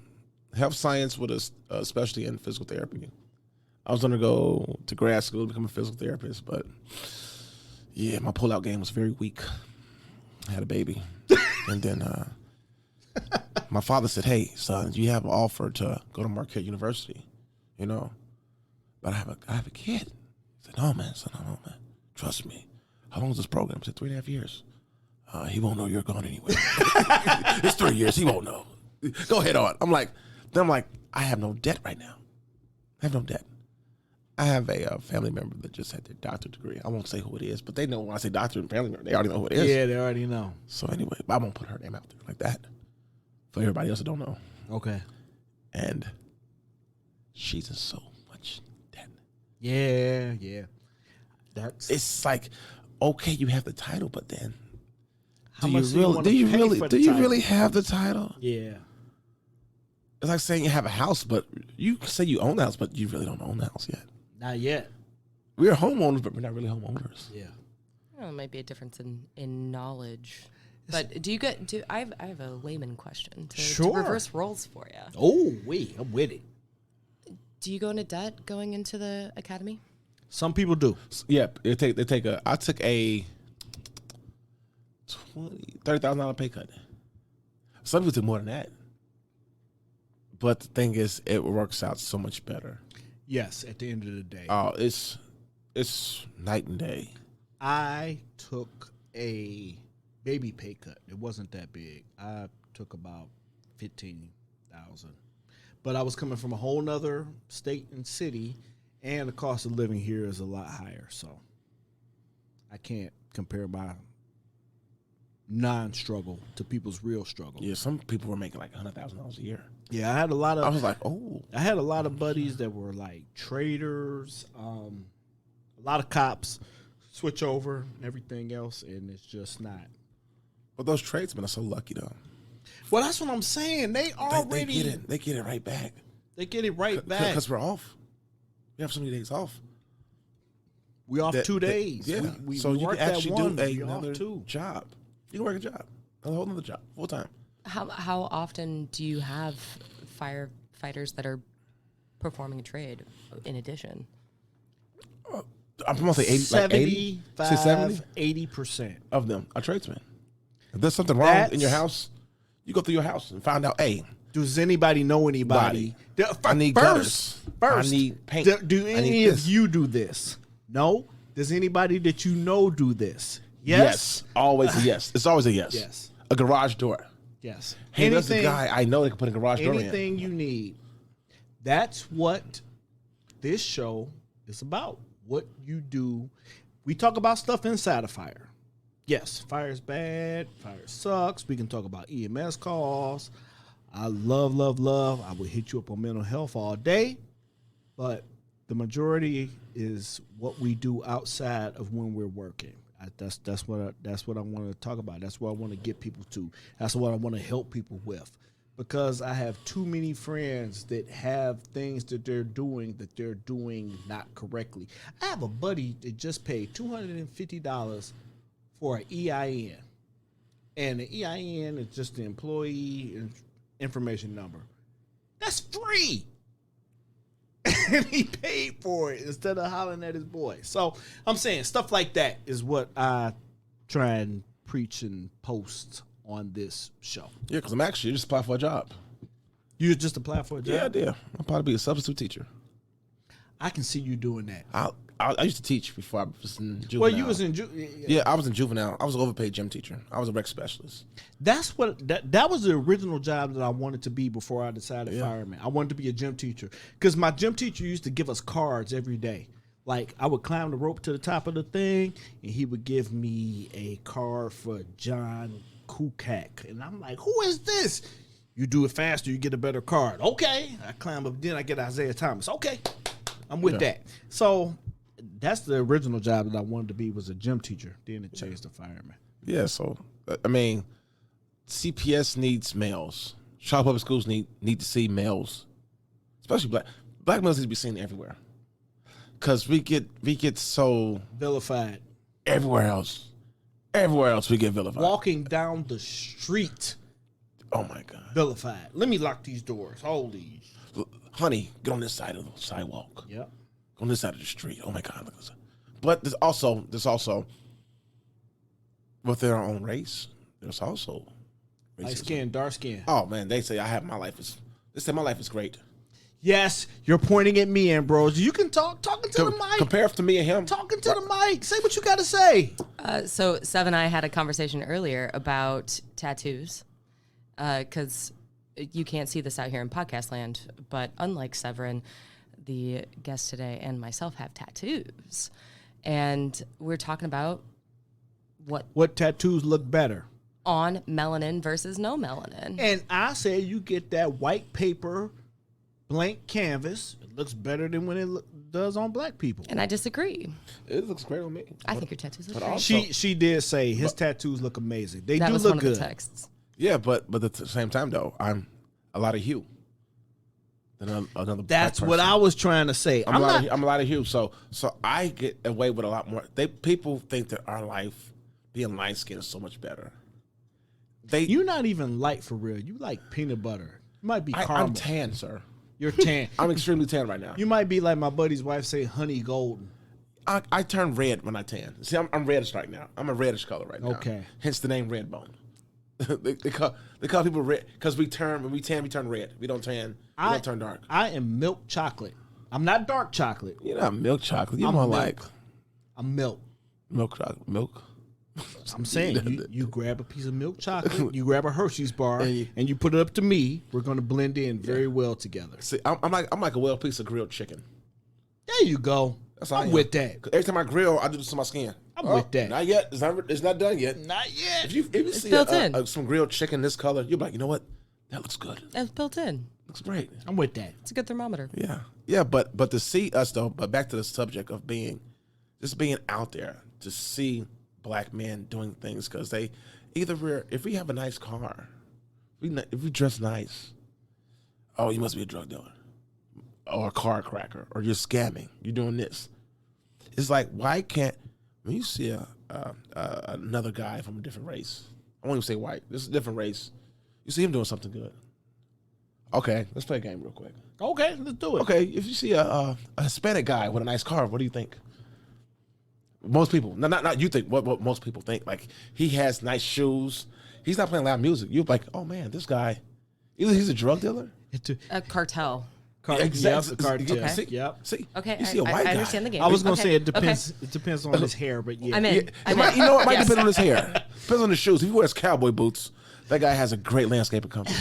Health science with a specialty in physical therapy. I was going to go to grad school to become a physical therapist, but yeah, my pullout game was very weak. I had a baby. And then my father said, hey, son, you have an offer to go to Marquette University, you know, but I have a kid. I said, no, man, son, no, man. Trust me. How long is this program? I said, 3.5 years. He won't know you're gone anyway. It's 3 years. He won't know. Go ahead on. I'm like, I have no debt right now. I have no debt. I have a family member that just had their doctorate degree. I won't say who it is, but they know when I say doctor and family member, they already know who it is. Yeah, they already know. So anyway, I won't put her name out there like that for everybody else that don't know. Okay. And she's in so much debt. Yeah. It's like, okay, you have the title, but then How much do you really have the title? Yeah. It's like saying you have a house, but you say you own the house, but you really don't own the house yet. Not yet. We're homeowners, but we're not really homeowners. Yeah. Well, it might be a difference in knowledge. But I have a layman question to reverse roles for you. Oh, I'm with it. Do you go into debt going into the academy? Some people do. Yeah, I took a $30,000 pay cut. Some people took more than that. But the thing is, it works out so much better. Yes, at the end of the day. Oh, it's night and day. I took a baby pay cut. It wasn't that big. I took about $15,000. But I was coming from a whole nother state and city, and the cost of living here is a lot higher. So I can't compare my non-struggle to people's real struggle. Yeah, some people were making like $100,000 a year. Yeah, I had a lot of. I was like, oh. I had a lot of buddies that were like traders, a lot of cops, switch over and everything else, and it's just not. But those tradesmen are so lucky though. Well, that's what I'm saying. They already they get it right back. They get it right back because we're off. We have so many days off. We off 2 days. Yeah, we so you work can actually that one, do another job. You can work a job, a whole other job, full time. How often do you have firefighters that are performing a trade in addition? I'm going to say 80, 80% of them are tradesmen. If there's something wrong in your house, you go through your house and find out, hey, does anybody know anybody? I need gutters. I need paint. Do any of you do this? No? Does anybody that you know do this? Yes. Always a yes. It's always a yes. Yes. A garage door. Yes. Hey, there's a guy I know that can put a garage door in. Anything you need. That's what this show is about. What you do. We talk about stuff inside of fire. Yes, fire is bad. Fire sucks. We can talk about EMS calls. I love. I will hit you up on mental health all day. But the majority is what we do outside of when we're working. That's what I want to talk about. That's what I want to get people to. That's what I want to help people with, because I have too many friends that have things that they're doing not correctly. I have a buddy that just paid $250 for an EIN, and the EIN is just the employee information number. That's free. and he paid for it instead of hollering at his boy. So I'm saying stuff like that is what I try and preach and post on this show. Yeah, because I'm actually just applying for a job. You just apply for a job? Yeah, I did. I'll probably be a substitute teacher. I can see you doing that. I used to teach before I was in juvenile. Well, you was in yeah, I was in juvenile. I was an overpaid gym teacher. I was a rec specialist. That's what that was the original job that I wanted to be before I decided fireman. I wanted to be a gym teacher because my gym teacher used to give us cards every day. Like I would climb the rope to the top of the thing, and he would give me a card for John Kukak, and I'm like, "Who is this?" You do it faster, you get a better card. Okay, I climb up, then I get Isaiah Thomas. Okay, I'm with that. So that's the original job that I wanted to be, was a gym teacher. Then it changed to fireman. Yeah, so I mean, CPS needs males. Child public schools need to see males, especially black males need to be seen everywhere. Cause we get so Vilified. Everywhere else we get vilified. Walking down the street. Oh my God. Vilified. Let me lock these doors. Holy. Honey, get on this side of the sidewalk. Yep. Go on this side of the street. Oh my God. Look at this. But there's also within our own race, there's also racism. Light skin, dark skin. Oh man, they say my life is great. Yes, you're pointing at me, Ambrose. You can talking to the mic. Compare to me and him. Talking to the mic. Say what you got to say. So Sev and I had a conversation earlier about tattoos, because you can't see this out here in podcast land, but unlike Severin, the guest today and myself have tattoos, and we're talking about what tattoos look better on melanin versus no melanin. And I say you get that white paper, blank canvas. It looks better than when it does on black people. And I disagree. It looks great on me. I think your tattoos look great. Also, She did say his tattoos look amazing. They that do was look one good. of the texts. yeah, but at the same time though, I'm a lot of hue. Than another. That's black what person. I was trying to say. I'm a lot of hue, so I get away with a lot more. People think that our life being light skinned is so much better. You're not even light for real. You like peanut butter. You might be caramel. I'm tan, sir. You're tan. I'm extremely tan right now. You might be like my buddy's wife say, honey golden. I turn red when I tan. See, I'm reddish right now. I'm a reddish color right now. Okay. Hence the name Redbone. they call people red because when we tan, we turn red. We don't tan. We don't turn dark. I am milk chocolate. I'm not dark chocolate. You're not milk chocolate. You're I'm more milk. like I'm milk. milk chocolate. Milk. I'm saying you grab a piece of milk chocolate, you grab a Hershey's bar, and you put it up to me. We're going to blend in very well together. See, I'm like a well piece of grilled chicken. There you go. That's all I I'm am. with that. Every time I grill, I do this to my skin. I'm with that. Not yet. It's not done yet. Not yet. If you see built in. some grilled chicken this color, you'll be like, you know what? That looks good. That's built in. Looks great. I'm with that. It's a good thermometer. Yeah. But to see us though, but back to the subject of being out there to see black men doing things because if we have a nice car, if we dress nice, oh, you must be a drug dealer or a car cracker or you're scamming. You're doing this. It's like, why can't when you see another guy from a different race? I won't even say white. This is a different race. You see him doing something good. Okay, let's play a game real quick. Okay, let's do it. Okay, if you see a Hispanic guy with a nice car, what do you think? Most people, not you think. What most people think? Like he has nice shoes. He's not playing loud music. You're like, oh man, this guy, either he's a drug dealer, A cartel. exactly. Yep, the cartel. Okay. See, Yep. see, Okay, you see a white guy. I understand the game. I was gonna Okay, say it depends. okay. It depends on his hair, but yeah. I'm in. Yeah, I'm it in. you know, it might Yes. depend on his hair. Depends on the shoes. If he wears cowboy boots, that guy has a great landscaping company.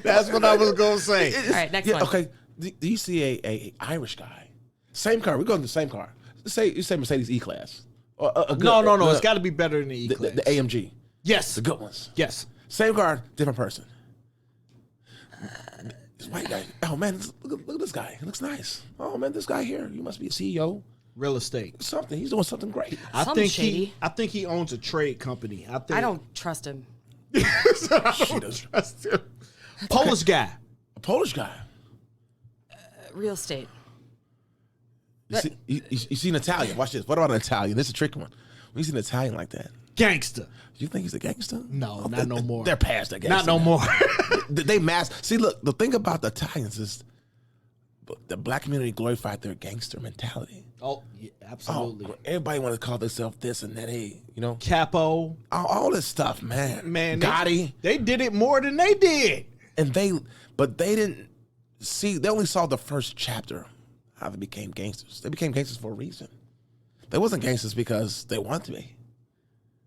That's what I was gonna say. All right, next one. Okay, do you see a Irish guy? Same car. We're going to the same car. You say Mercedes E-Class. Or a good, No. It's got to be better than the E-Class. the AMG. Yes. The good ones. Yes. Same car, different person. This white guy. Oh man, look at this guy. He looks nice. Oh man, this guy here. You must be a CEO. Real estate. Something. He's doing something great. I Something think shady. I think he owns a trade company. I don't trust him. She does. Polish guy. A Polish guy. Real estate. You see an Italian. Watch this. What about an Italian? This is a tricky one. When you see an Italian like that, Gangster. you think he's a gangster? No, not no more. They're past that gangster. Not no now. more. They mask. See, look. The thing about the Italians is the black community glorified their gangster mentality. Oh, yeah, absolutely. Everybody wanted to call themselves this and that. Hey, Capo. all this stuff, man. Gotti. They did it more than they did. And they didn't see. They only saw the first chapter how they became gangsters. They became gangsters for a reason. They wasn't gangsters because they wanted to be.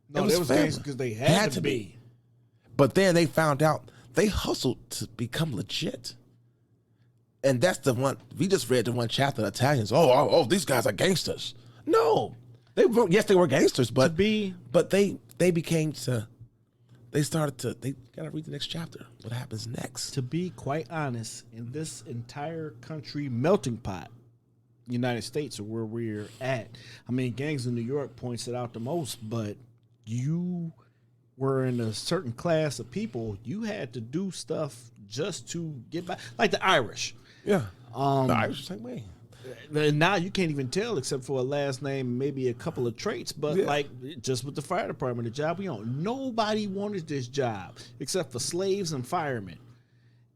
No, they was gangsters because they had to be. But then they found out they hustled to become legit. And that's the one, we just read the one chapter of Italians. Oh, these guys are gangsters. No. They were gangsters, but they gotta read the next chapter. What happens next? To be quite honest, in this entire country melting pot, United States are where we're at. I mean, Gangs of New York points it out the most, but you were in a certain class of people. You had to do stuff just to get by, like the Irish. Yeah, the Irish the same way. Now you can't even tell except for a last name, maybe a couple of traits. But like just with the fire department, the job we on, nobody wanted this job except for slaves and firemen.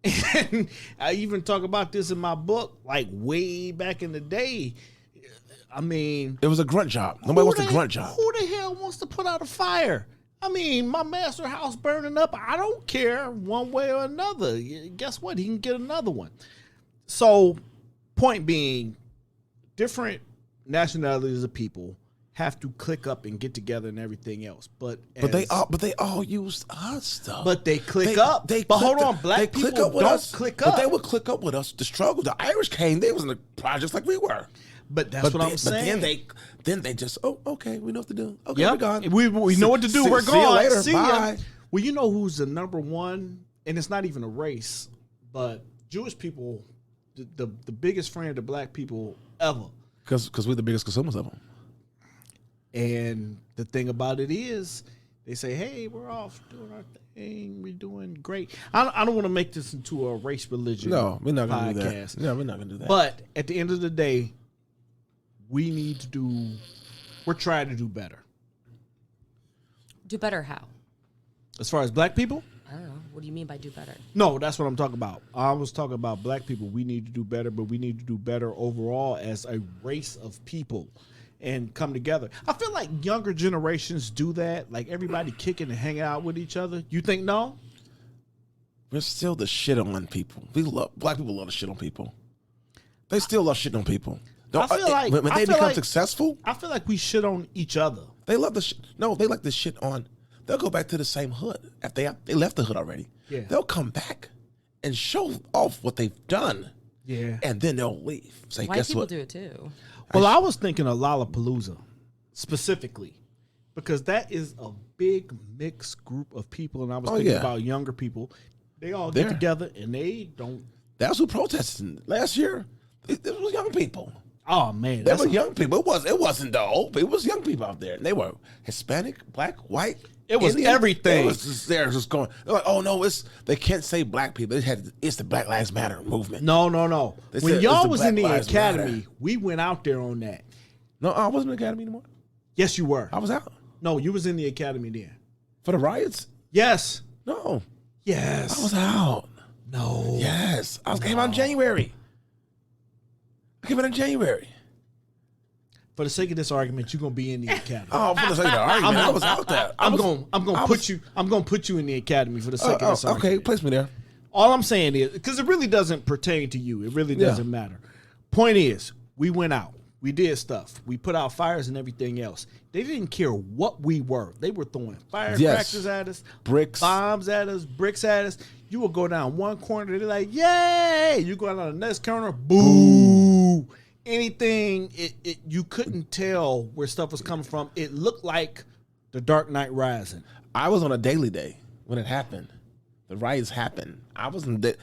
And I even talk about this in my book, like way back in the day. I mean, it was a grunt job. Nobody wants a grunt job. Who the hell wants to put out a fire? I mean, my master house burning up. I don't care one way or another. Guess what? He can get another one. So, point being, different nationalities of people have to click up and get together and everything else. But they all used us though. But they click up. But hold on, black people don't click up. But they would click up with us. The struggle. The Irish came. They was in the projects like we were. But that's what I'm saying. But then they just okay, we know what to do. Okay, we're gone. We know what to do. We're gone. See you later. See bye. Ya. Well, you know who's the number one, and it's not even a race, but Jewish people. The biggest friend of black people ever. Because we're the biggest consumers of them. And the thing about it is, they say, hey, we're off doing our thing. We're doing great. I don't want to make this into a race religion No, we're not going to do podcast. that. No, we're not going to do that. But at the end of the day, we're trying to do better. Do better how? As far as black people? I don't know. What do you mean by do better? No, that's what I'm talking about. I was talking about black people. We need to do better, but we need to do better overall as a race of people and come together. I feel like younger generations do that. Like everybody kicking and hanging out with each other. You think no? We're still the shit on people. Black people love to shit on people. They still love shitting on people. I feel like when they become successful, I feel like we shit on each other. They love the shit. No, they like the shit on. They'll go back to the same hood after they left the hood already. Yeah. They'll come back and show off what they've done. Yeah. And then they'll leave. Say, White guess people what? do it too. Well, I was thinking of Lollapalooza specifically because that is a big mixed group of people, and I was thinking about younger people. They all get together and they don't. That's who protested last year. It was young people. Oh man, they were young people. It wasn't the old. It was young people out there. And they were Hispanic, black, white. It was Indian. everything. It was just there, just going. They're like, oh no, they can't say black people. It's the Black Lives Matter movement. No. When y'all was in the Lives academy, Matter. we went out there on that. No, I wasn't in the academy anymore. Yes, you were. I was out. No, you was in the academy then. For the riots? Yes. No. Yes. I was out. No. Yes. Came out in January. I came out in January. For the sake of this argument, you're gonna be in the academy. Oh, for the sake of the argument, I was out there. I'm gonna put you in the academy for the sake of this argument. Okay, place me there. All I'm saying is, because it really doesn't pertain to you. It really doesn't matter. Point is, we went out. We did stuff. We put out fires and everything else. They didn't care what we were. They were throwing firecrackers at us, bricks, bombs at us, bricks at us. You would go down one corner, they're like, yay! You go down the next corner, boo! Anything, you couldn't tell where stuff was coming from. It looked like the Dark Knight Rising. I was on a daily day when it happened. The riots happened. I went to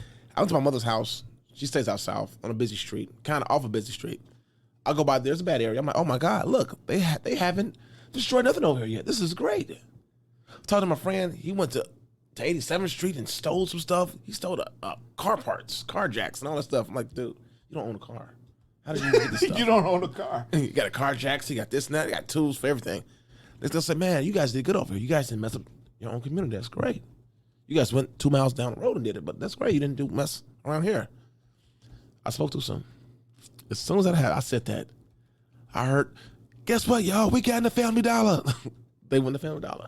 my mother's house. She stays out south on a busy street, kind of off a busy street. I go by, there's a bad area. I'm like, oh my God, look, they haven't destroyed nothing over here yet. This is great. I talked to my friend. He went to 87th Street and stole some stuff. He stole car parts, car jacks, and all that stuff. I'm like, dude, you don't own a car. How did you get this stuff? You don't own a car. You got a car jacks, you got this and that, you got tools for everything. They still say, man, you guys did good over here. You guys didn't mess up your own community. That's great. You guys went 2 miles down the road and did it, but that's great. You didn't mess around here. I spoke too soon. As soon as I said that, I heard, guess what, y'all? We got in the Family Dollar. They went to Family Dollar.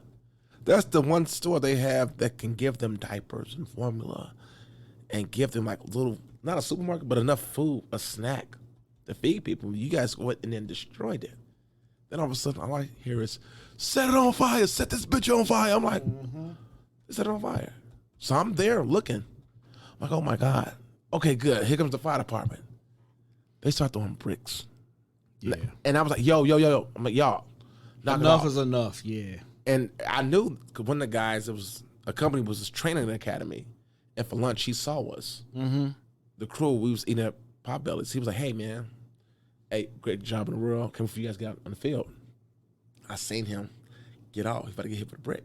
That's the one store they have that can give them diapers and formula and give them like little, not a supermarket, but enough food, a snack to feed people. You guys went and then destroyed it. Then all of a sudden, all I hear is, set it on fire, set this bitch on fire. I'm like, set it on fire. So I'm there looking. I'm like, oh my God. Okay, good. Here comes the fire department. They start throwing bricks. Yeah. And I was like, yo. I'm like, y'all, knock Enough it off. is enough, yeah. And I knew, because one of the guys, a company was just training the academy. And for lunch, he saw us. Mm-hmm. The crew, we was eating at Potbellies. He was like, hey, man, hey, great job in the world. Come for you guys get out on the field. I seen him get off. He's about to get hit with a brick.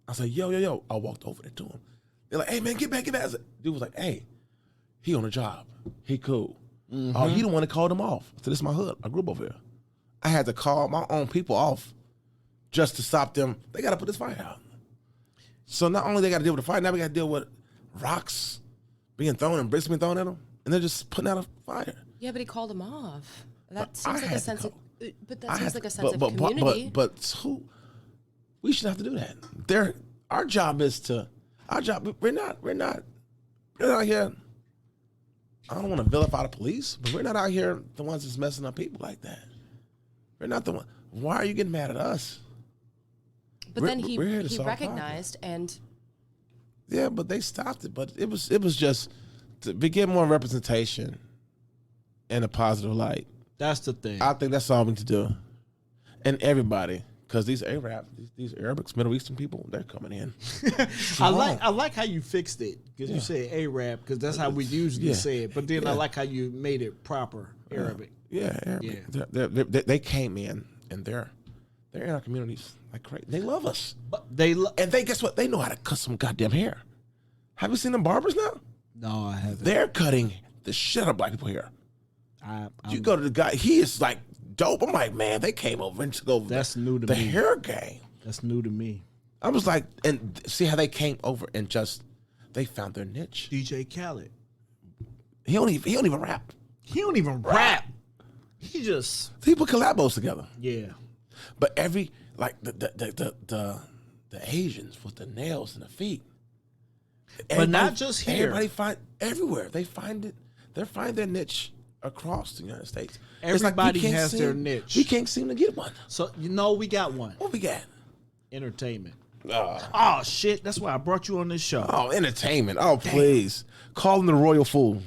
I was like, yo. I walked over there to him. They're like, hey, man, get back. I said, dude was like, hey, he on the job. He cool. Mm-hmm. Oh, he the one that called him off. So this is my hood. I grew up over here. I had to call my own people off just to stop them. They got to put this fire out. So not only they got to deal with the fire, now we got to deal with rocks being thrown and bricks being thrown at them, and they're just putting out a fire. Yeah, but he called him off. That But seems I like a had to sense of. go. But that seems like a sense of community. But who? We should have to do that. Our job is to. Our job. We're not out here. I don't want to vilify the police, but we're not out here the ones that's messing up people like that. We're not the one. Why are you getting mad at us? But then he we're here to solve recognized and. Yeah, but they stopped it. But it was just to get more representation in a positive light. That's the thing. I think that's all we need to do. And everybody, because these Arab, these Arabics, Middle Eastern people, they're coming in. I like how you fixed it, because you said Arab, because that's how we usually say it. But then I like how you made it proper Arabic. Yeah, Arabic. Yeah. They came in, and they're in our communities like crazy. They love us. But and they guess what? They know how to cut some goddamn hair. Have you seen them barbers now? No, I haven't. They're cutting the shit out of black people hair. I'm You go to the guy, he is like dope. I'm like, man, they came over and took over That's new to the me. hair game. That's new to me. I was like, and see how they came over and just they found their niche. DJ Khaled. He don't even rap. He don't even rap. He just He put collabos together. yeah. But every like the Asians with the nails and the feet. But not just here. Everybody find everywhere. They find it. They find their niche across the United States. Everybody we can't has their niche. We can't seem to get one. So we got one. What we got? Entertainment. Oh shit! That's why I brought you on this show. Oh, entertainment. Oh, please. Call him the royal fool.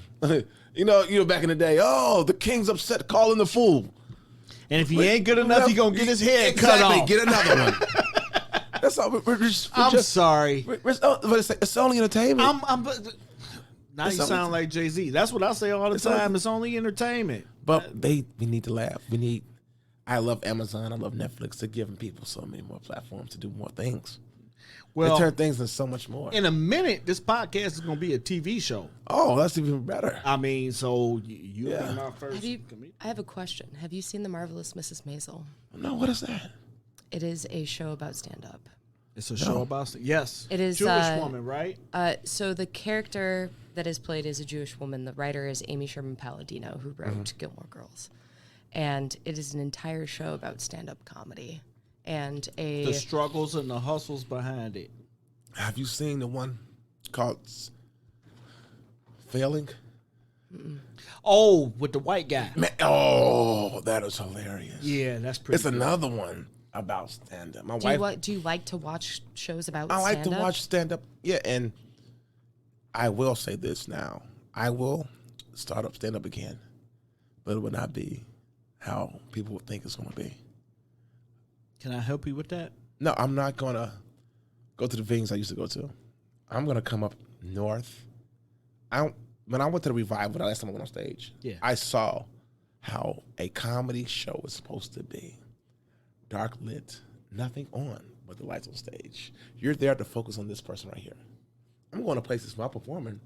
you know, back in the day, oh, the king's upset, call him the fool. And if he ain't good enough, he gonna get his head cut off. Get another one. That's all. I'm sorry. But it's only entertainment. Now you sound like Jay-Z. That's what I say all the time. It's only entertainment. But we need to laugh. I love Amazon. I love Netflix. They're giving people so many more platforms to do more things. Well, they turn things into so much more. In a minute, this podcast is going to be a TV show. Oh, that's even better. I mean, so you be my first. I have a question. Have you seen The Marvelous Mrs. Maisel? No, what is that? It is a show about stand-up. It's a show about yes. It is Jewish woman, right? So the character that is played is a Jewish woman. The writer is Amy Sherman Palladino, who wrote Gilmore Girls, and it is an entire show about stand-up comedy and the struggles and the hustles behind it. Have you seen the one called Failing? Mm-mm. Oh, with the white guy. Man, oh, that is hilarious. Yeah, that's pretty. It's another one about stand-up. My wife. Do you like to watch shows about? I like stand-up? to watch stand-up. Yeah, and I will say this now: I will start up stand-up again, but it will not be how people would think it's going to be. Can I help you with that? No, I'm not going to go to the venues I used to go to. I'm going to come up north. When I went to the revival the last time I went on stage, I saw how a comedy show is supposed to be. Dark lit, nothing on but the lights on stage. You're there to focus on this person right here. I'm going to places while performing.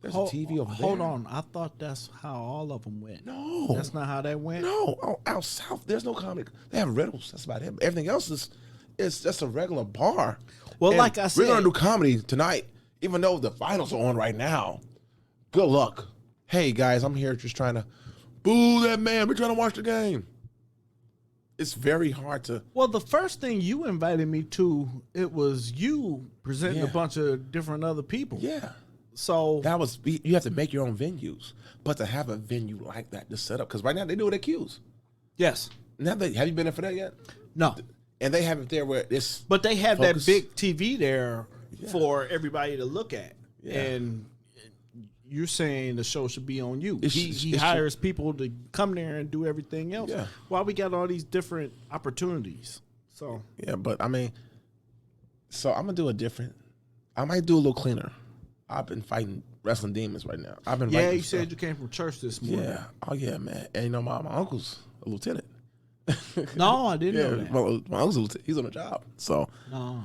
There's a TV over there. Hold on. I thought that's how all of them went. No. That's not how that went? No. Out south, there's no comedy. They have riddles. That's about it. Everything else is just a regular bar. Well, and like I said, we're going to do comedy tonight, even though the finals are on right now. Good luck. hey guys, I'm here just trying to boo that man. We're trying to watch the game. It's very hard to. Well, the first thing you invited me to, it was you presenting a bunch of different other people. Yeah. So That was, you have to make your own venues. But to have a venue like that to set up, because right now they do it at Q's. yes, Now have you been there for that yet? no, And they have it there where it's. but they have focus. that big TV there for everybody to look at, and you're saying the show should be on you. He hires people to come there and do everything else. Yeah. While we got all these different opportunities. So Yeah, but I mean, so I'm gonna do a different. I might do a little cleaner. I've been fighting wrestling demons right now. I've been. yeah, writing you stuff. said you came from church this morning. Yeah. Oh yeah, man. And you know my uncle's a lieutenant. No, I didn't know that. My uncle's a lieutenant. He's on a job. So No.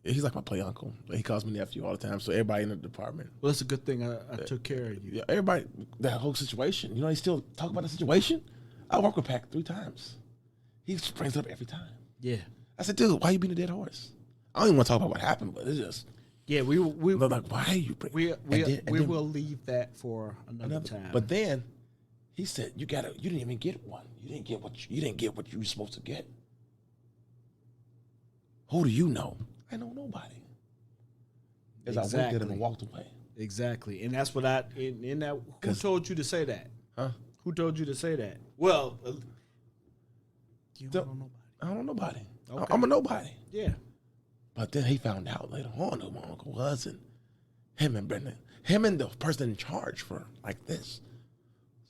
he's like my play uncle. He calls me nephew all the time. So everybody in the department. Well, it's a good thing I took care of you. Yeah, everybody, that whole situation. You know, they still talk about the situation. I work with Pac 3 times. He just brings it up every time. Yeah. I said, dude, why you being a dead horse? I don't even want to talk about what happened, but it's just. Yeah, we They're like, why are you bringing? we will leave that for another time. But then he said, you didn't even get one. You didn't get what you were supposed to get. Who do you know? I know nobody. As I looked at him and walked away. Exactly, and that's what in that. Who 'Cause- told you to say that? Huh? Who told you to say that? Well, you don't know nobody. I don't know nobody. Okay. I'm a nobody. Yeah. But then he found out later on who my uncle was, and him and Brendan, him and the person in charge for like this.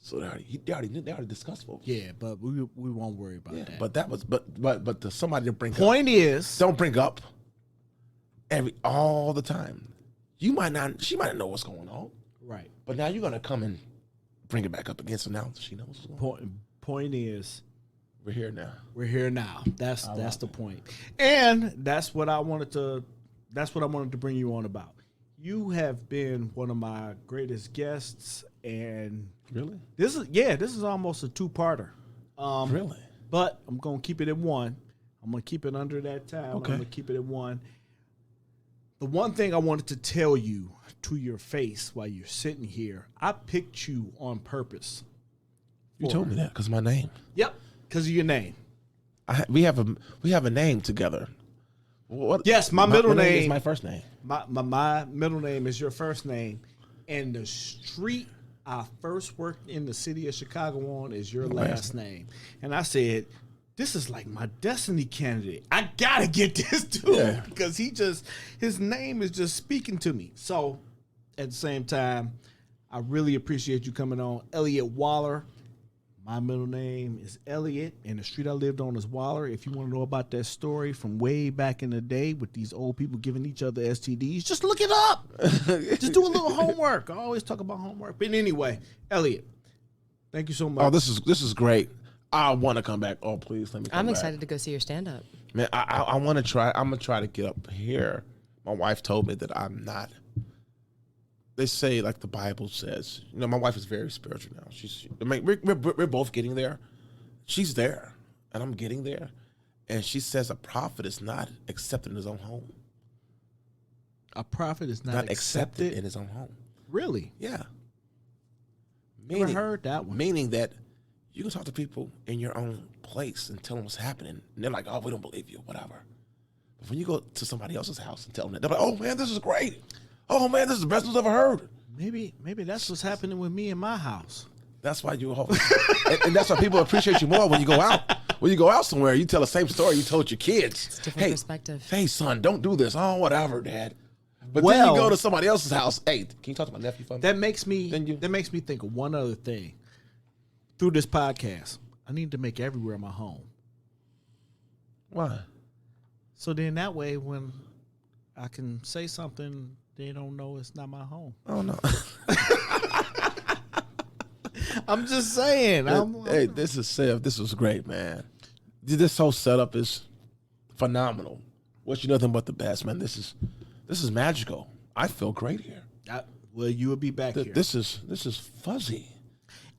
So they already discussed folks. Yeah, but we won't worry about that. But that was but to somebody to bring Point up, is, don't bring up all the time. She might not know what's going on, right. but now you're gonna come and bring it back up again. So now she knows what's going on. Point is, We're here now. we're here now. That's the point. And that's what I wanted to bring you on about. You have been one of my greatest guests, and Really? this is almost a two-parter. Really? But I'm gonna keep it at one. I'm gonna keep it under that time. Okay. I'm gonna keep it at one. The one thing I wanted to tell you to your face while you're sitting here, I picked you on purpose. You told me that because my name. Yep, because of your name. We have a name together. What? Yes, my middle name is name. my first name. My middle name is your first name, and the street I first worked in the city of Chicago on is your last name. And I said, this is like my destiny candidate. I gotta get this dude because his name is just speaking to me. So at the same time, I really appreciate you coming on. Elliot Waller. My middle name is Elliot, and the street I lived on is Waller. If you want to know about that story from way back in the day with these old people giving each other STDs, just look it up. Just do a little homework. I always talk about homework. But anyway, Elliot, thank you so much. Oh, this is great. I want to come back. Oh, please let me come I'm back. excited to go see your stand-up. Man, I want to try. I'm going to try to get up here. My wife told me that I'm not. They say, like the Bible says, you know, my wife is very spiritual now. We're both getting there. She's there, and I'm getting there. And she says a prophet is not accepted in his own home. A prophet is not accepted in his own home. Really? Yeah. Never heard that one. Meaning that you can talk to people in your own place and tell them what's happening, and they're like, "Oh, we don't believe you," whatever. But when you go to somebody else's house and tell them that, they're like, "Oh man, this is great. Oh man, this is the best news I've ever heard." Maybe that's what's happening with me in my house. That's why you and that's why people appreciate you more when you go out. When you go out somewhere, you tell the same story you told your kids. It's a different perspective. Hey, son, don't do this. Oh, whatever, Dad. But then you go to somebody else's house. Hey, can you talk to my nephew for me? That makes me think of one other thing. Through this podcast, I need to make everywhere my home. Why? So then that way, when I can say something, they don't know it's not my home. Oh no. I'm just saying. Hey, this is Seth. This was great, man. This whole setup is phenomenal. Wish you nothing but the best, man. This is magical. I feel great here. Well, you will be back here. This is fuzzy.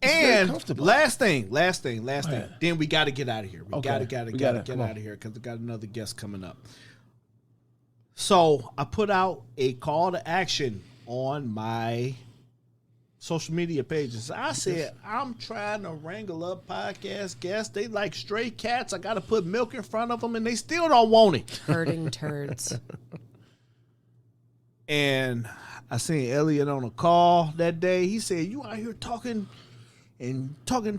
And comfortable. last thing. ahead. Then we got to get out of here. We got to gotta get out of here because we got another guest coming up. So I put out a call to action on my social media pages. I said, I'm trying to wrangle up podcast guests. They like stray cats. I got to put milk in front of them, and they still don't want it. Herding turds. And I seen Elliot on a call that day. He said, you out here talking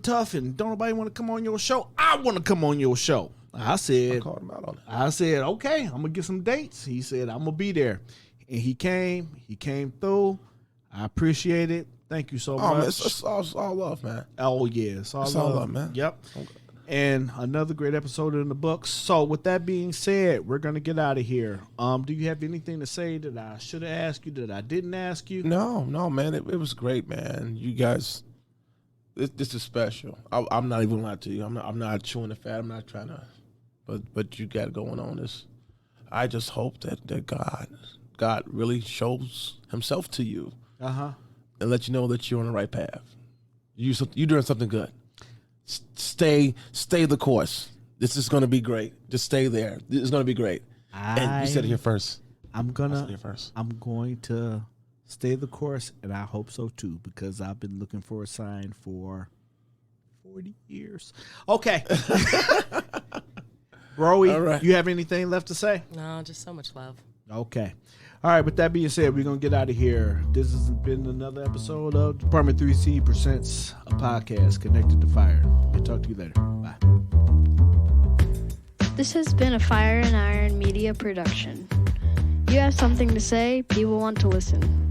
tough, and don't nobody want to come on your show. I want to come on your show. I called him out on it. I said, okay, I'm going to get some dates. He said, I'm going to be there. And he came through. I appreciate it. Thank you so much. Man, it's all love, man. Oh, yeah. It's all love, man. Yep. Okay. And another great episode in the books. So with that being said, we're going to get out of here. Do you have anything to say that I should have asked you, that I didn't ask you? No, man. It was great, man. You guys, this is special. I'm not even lying to you. I'm not chewing the fat. I'm not trying to, but you got going on this. I just hope that God really shows himself to you. And let you know that you're on the right path. You're doing something good. Stay the course. This is going to be great. Just stay there. This is going to be great. And you said it here first. I'm going to stay the course, and I hope so too, because I've been looking for a sign for 40 years. Okay. Broy, right. You have anything left to say? No, just so much love. Okay. All right, with that being said, we're going to get out of here. This has been another episode of Department 3C Presents, a podcast connected to fire. We'll talk to you later. Bye. This has been a Fire and Iron Media production. You have something to say, people want to listen.